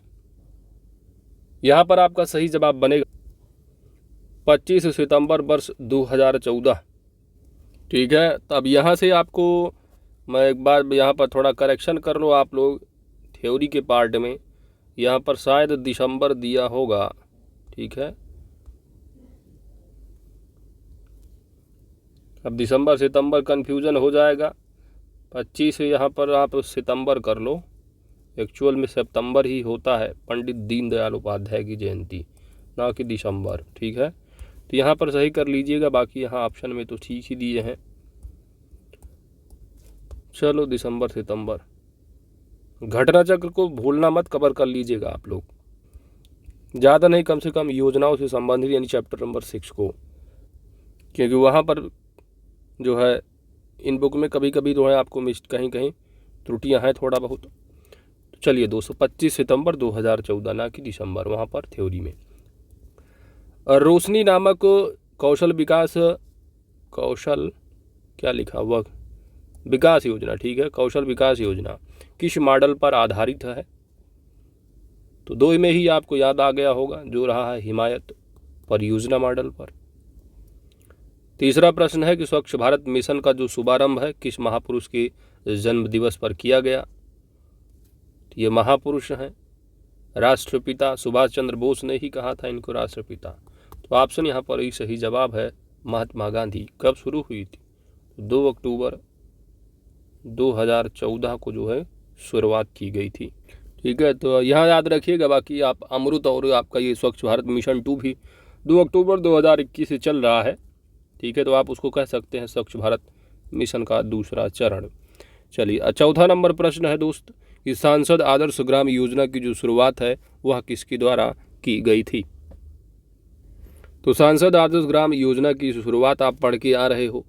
यहाँ पर आपका सही जवाब बनेगा 25 सितंबर वर्ष 2014। ठीक है, तब यहाँ से आपको मैं एक बार यहाँ पर थोड़ा करेक्शन कर लो आप लोग। थ्योरी के पार्ट में यहाँ पर शायद दिसंबर दिया होगा, ठीक है। अब दिसंबर सितंबर कन्फ्यूज़न हो जाएगा। 25 यहाँ पर आप सितंबर कर लो, एक्चुअल में सितंबर ही होता है पंडित दीनदयाल उपाध्याय की जयंती, ना कि दिसंबर, ठीक है। तो यहाँ पर सही कर लीजिएगा, बाकी यहाँ ऑप्शन में तो ठीक ही दिए हैं। चलो दिसंबर सितंबर, घटना चक्र को भूलना मत, कवर कर लीजिएगा आप लोग, ज़्यादा नहीं कम से कम योजनाओं से संबंधित यानी चैप्टर नंबर 6 को, क्योंकि वहाँ पर जो है इन बुक में कभी कभी जो है आपको कहीं कहीं त्रुटियाँ हैं थोड़ा बहुत। तो चलिए दोस्तों 25 सितंबर 2014, ना कि दिसंबर, वहाँ पर थ्योरी में। और रोशनी नामक कौशल क्या लिखा हुआ, विकास योजना, ठीक है, कौशल विकास योजना किस मॉडल पर आधारित है? तो दो में ही आपको याद आ गया होगा, जो रहा है हिमायत परियोजना मॉडल पर। तीसरा प्रश्न है कि स्वच्छ भारत मिशन का जो शुभारंभ है किस महापुरुष के जन्म दिवस पर किया गया? तो ये महापुरुष हैं राष्ट्रपिता सुभाष चंद्र बोस ने ही कहा था इनको राष्ट्रपिता। तो ऑप्शन यहाँ पर ही सही जवाब है, महात्मा गांधी। कब शुरू हुई थी? 2 अक्टूबर 2014 को जो है शुरुआत की गई थी, ठीक है। तो यहाँ याद रखिएगा, बाकी आप अमृत और आपका ये स्वच्छ भारत मिशन 2 भी 2 अक्टूबर 2021 से चल रहा है, ठीक है। तो आप उसको कह सकते हैं स्वच्छ भारत मिशन का दूसरा चरण। चलिए चौथा नंबर प्रश्न है दोस्त कि सांसद आदर्श ग्राम योजना की जो शुरुआत है वह किसके द्वारा की गई थी? तो सांसद आदर्श ग्राम योजना की शुरुआत आप पढ़ के आ रहे हो,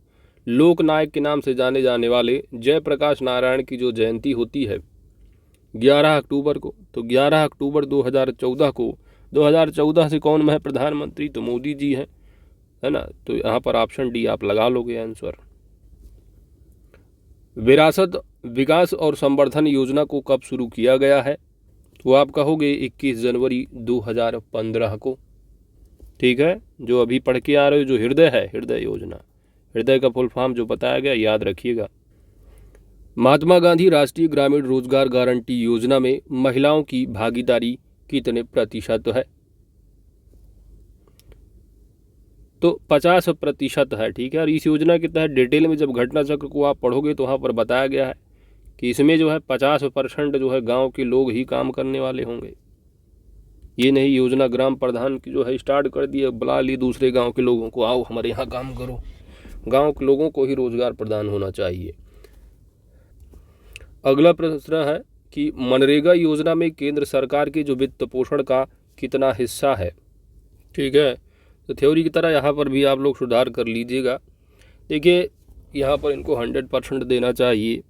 लोकनायक के नाम से जाने जाने वाले जयप्रकाश नारायण की जो जयंती होती है 11 अक्टूबर को, तो 11 अक्टूबर 2014 को, 2014 से कौन है प्रधानमंत्री? तो मोदी जी हैं, है ना। तो यहाँ पर ऑप्शन डी आप लगा लोगे आंसर। विरासत विकास और संवर्धन योजना को कब शुरू किया गया है? तो आप कहोगे 21 जनवरी 2015 को, ठीक है। जो अभी पढ़ के आ रहे हो, जो हृदय है, हृदय योजना, हृदय का फुल फॉर्म जो बताया गया याद रखिएगा। महात्मा गांधी राष्ट्रीय ग्रामीण रोजगार गारंटी योजना में महिलाओं की भागीदारी कितने प्रतिशत है? तो 50% है, ठीक है। और इस योजना के तहत डिटेल में जब घटना चक्र को आप पढ़ोगे तो वहाँ पर बताया गया है कि इसमें जो है 50% जो है गांव के लोग ही काम करने वाले होंगे। ये नहीं योजना ग्राम प्रधान की जो है स्टार्ट कर दिए, बुला लिए दूसरे गांव के लोगों को, आओ हमारे यहाँ काम करो। गांव के लोगों को ही रोजगार प्रदान होना चाहिए। अगला प्रश्न है कि मनरेगा योजना में केंद्र सरकार के जो वित्त पोषण का कितना हिस्सा है? ठीक है। तो थ्योरी की तरह यहाँ पर भी आप लोग सुधार कर लीजिएगा। देखिए यहाँ पर इनको 100% देना चाहिए,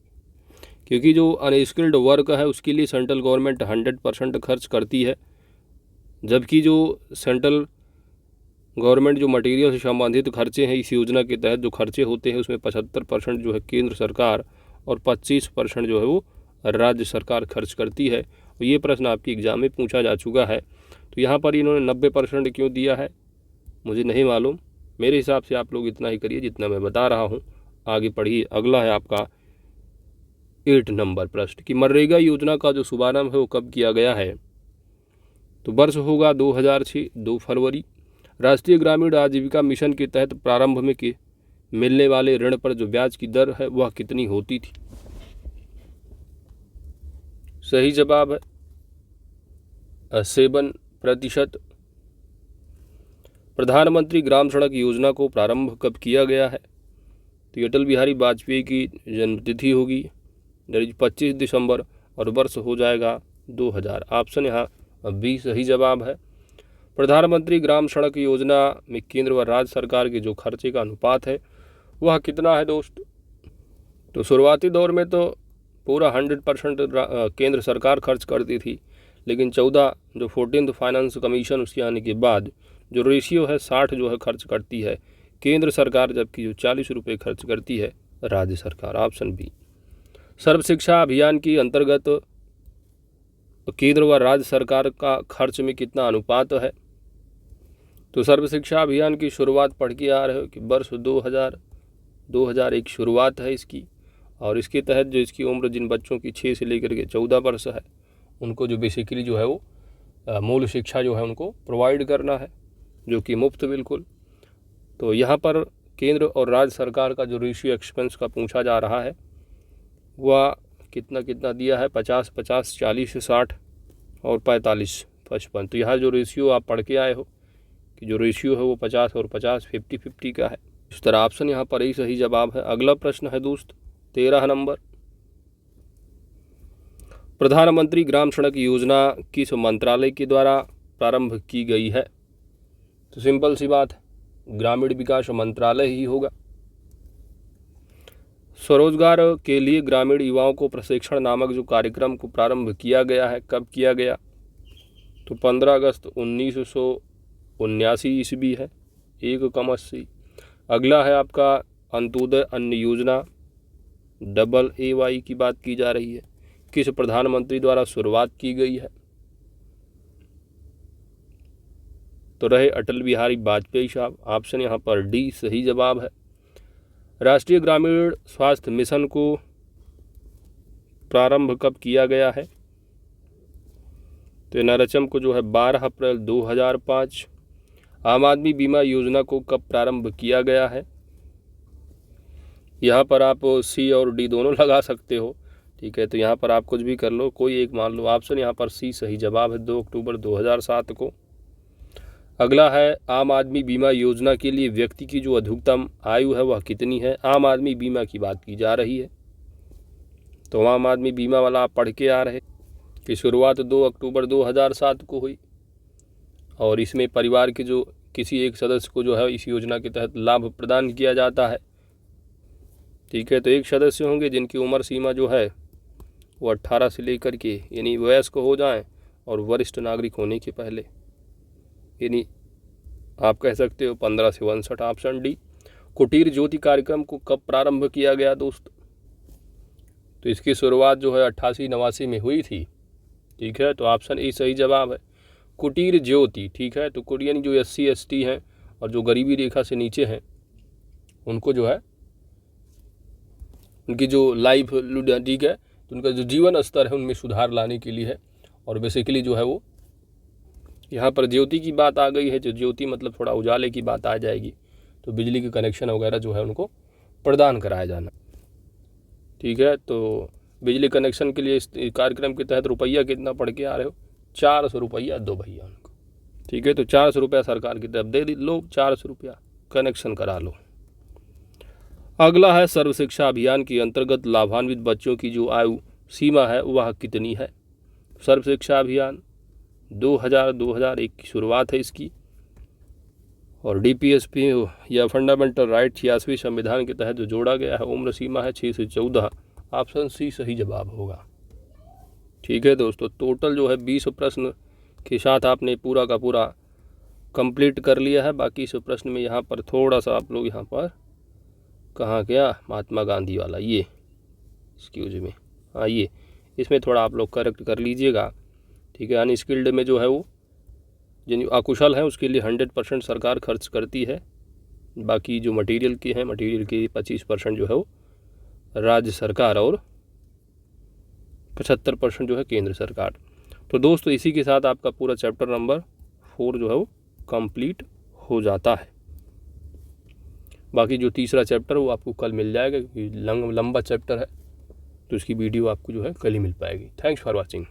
क्योंकि जो अनस्किल्ड वर्क है उसके लिए सेंट्रल गवर्नमेंट 100% खर्च करती है, जबकि जो सेंट्रल गवर्नमेंट जो मटेरियल से संबंधित खर्चे हैं इस योजना के तहत जो खर्चे होते हैं उसमें 75% जो है केंद्र सरकार और 25% जो है वो राज्य सरकार खर्च करती है। और ये प्रश्न आपकी एग्जाम में पूछा जा चुका है। तो यहाँ पर इन्होंने 90% क्यों दिया है मुझे नहीं मालूम, मेरे हिसाब से आप लोग इतना ही करिए जितना मैं बता रहा हूँ। आगे पढ़िए। अगला है आपका 8 नंबर प्रश्न कि मनरेगा योजना का जो शुभारंभ है वो कब किया गया है? तो वर्ष होगा 2006, 2 फरवरी। राष्ट्रीय ग्रामीण आजीविका मिशन के तहत प्रारंभ में के मिलने वाले ऋण पर जो ब्याज की दर है वह कितनी होती थी? सही जवाब है 7%। प्रधानमंत्री ग्राम सड़क योजना को प्रारंभ कब किया गया है? तो अटल बिहारी वाजपेयी की जन्मतिथि होगी 25 दिसंबर और वर्ष हो जाएगा 2000। ऑप्शन यहाँ बी सही जवाब है। प्रधानमंत्री ग्राम सड़क योजना में केंद्र व राज्य सरकार के जो खर्चे का अनुपात है वह कितना है दोस्त? तो शुरुआती दौर में तो पूरा 100% केंद्र सरकार खर्च करती थी, लेकिन 14th फाइनेंस कमीशन उसके आने के बाद जो रेशियो है 60 जो है खर्च करती है केंद्र सरकार, जबकि जो 40 रुपये खर्च करती है राज्य सरकार। Option B. सर्व शिक्षा अभियान के अंतर्गत केंद्र व राज्य सरकार का खर्च में कितना अनुपात है? तो सर्व शिक्षा अभियान की शुरुआत पढ़ के आ रहे हो कि वर्ष 2001 शुरुआत है इसकी, और इसके तहत जो इसकी उम्र जिन बच्चों की 6 से लेकर के 14 वर्ष है उनको जो बेसिकली जो है वो मूल शिक्षा जो है उनको प्रोवाइड करना है, जो कि मुफ्त बिल्कुल। तो यहाँ पर केंद्र और राज्य सरकार का जो रेशियो एक्सपेंस का पूछा जा रहा है वह कितना दिया है? 50-50, 40-60 और 45-55। तो यहाँ जो रेशियो आप पढ़ के आए हो कि जो रेशियो है वो 50 और 50 50-50 का है। इस तरह ऑप्शन यहाँ पर ही सही जवाब है। अगला प्रश्न है दोस्त 13 नंबर, प्रधानमंत्री ग्राम सड़क योजना किस मंत्रालय के द्वारा प्रारंभ की गई है? तो सिंपल सी बात है, ग्रामीण विकास मंत्रालय ही होगा। स्वरोजगार के लिए ग्रामीण युवाओं को प्रशिक्षण नामक जो कार्यक्रम को प्रारंभ किया गया है, कब किया गया? तो 15 अगस्त 1979 ईस्वी है, 1,80। अगला है आपका अंत्योदय अन्न योजना, AA की बात की जा रही है, किस प्रधानमंत्री द्वारा शुरुआत की गई है? तो रहे अटल बिहारी वाजपेयी साहब। ऑप्शन यहाँ पर डी सही जवाब है। राष्ट्रीय ग्रामीण स्वास्थ्य मिशन को प्रारंभ कब किया गया है? तो नरचम को जो है 12 अप्रैल 2005। आम आदमी बीमा योजना को कब प्रारंभ किया गया है? यहाँ पर आप सी और डी दोनों लगा सकते हो, ठीक है, तो यहाँ पर आप कुछ भी कर लो, कोई एक मान लो। ऑप्शन यहाँ पर सी सही जवाब है, 2 अक्टूबर 2007 को। अगला है आम आदमी बीमा योजना के लिए व्यक्ति की जो अधिकतम आयु है वह कितनी है? आम आदमी बीमा की बात की जा रही है, तो आम आदमी बीमा वाला आप पढ़ के आ रहे कि शुरुआत 2 अक्टूबर 2007 को हुई, और इसमें परिवार के जो किसी एक सदस्य को जो है इस योजना के तहत लाभ प्रदान किया जाता है, ठीक है। तो एक सदस्य होंगे जिनकी उम्र सीमा जो है वो 18 से लेकर के यानी वयस्क हो जाएं और वरिष्ठ नागरिक होने के पहले, यानी आप कह सकते हो 15 से 59। Option D. कुटीर ज्योति कार्यक्रम को कब प्रारंभ किया गया दोस्त? तो इसकी शुरुआत जो है 88-89 में हुई थी, ठीक है, तो ऑप्शन ए सही जवाब है, कुटीर ज्योति, ठीक है। तो यानी जो SC ST हैं और जो गरीबी रेखा से नीचे हैं उनको जो है उनकी जो लाइफ, ठीक है, तो उनका जो जीवन स्तर है उनमें सुधार लाने के लिए है, और बेसिकली जो है वो यहाँ पर ज्योति की बात आ गई है। जो ज्योति मतलब थोड़ा उजाले की बात आ जाएगी, तो बिजली के कनेक्शन वगैरह जो है उनको प्रदान कराया जाना, ठीक है। तो बिजली कनेक्शन के लिए इस कार्यक्रम के तहत रुपया कितना पढ़ के आ रहे हो? 400 रुपया दो भैया उनको, ठीक है। तो 400 रुपया सरकार की तरफ दे लो, 400 रुपया कनेक्शन करा लो। अगला है सर्व शिक्षा अभियान के अंतर्गत लाभान्वित बच्चों की जो आयु सीमा है वह कितनी है? सर्व शिक्षा अभियान 2001 की शुरुआत है इसकी, और DPSP या फंडामेंटल राइट 86वें संविधान के तहत जो जोड़ा गया है उम्र सीमा है 6 से 14। ऑप्शन सी सही जवाब होगा, ठीक है दोस्तों। टोटल जो है 20 प्रश्न के साथ आपने पूरा का पूरा कंप्लीट कर लिया है। बाकी इस प्रश्न में यहाँ पर थोड़ा सा आप लोग यहाँ पर कहाँ गया महात्मा गांधी वाला, ये एक्सक्यूज में, हाँ ये इसमें थोड़ा आप लोग करेक्ट कर लीजिएगा, ठीक है। अनस्किल्ड में जो है वो जिन अकुशल हैं उसके लिए 100% सरकार खर्च करती है, बाकी जो मटेरियल के हैं मटेरियल के 25% जो है वो राज्य सरकार और 75% जो है केंद्र सरकार। तो दोस्तों इसी के साथ आपका पूरा चैप्टर नंबर 4 जो है वो कंप्लीट हो जाता है। बाकी जो तीसरा चैप्टर वो आपको कल मिल जाएगा, क्योंकि लंबा चैप्टर है, तो इसकी वीडियो आपको जो है कल ही मिल पाएगी। Thanks for watching.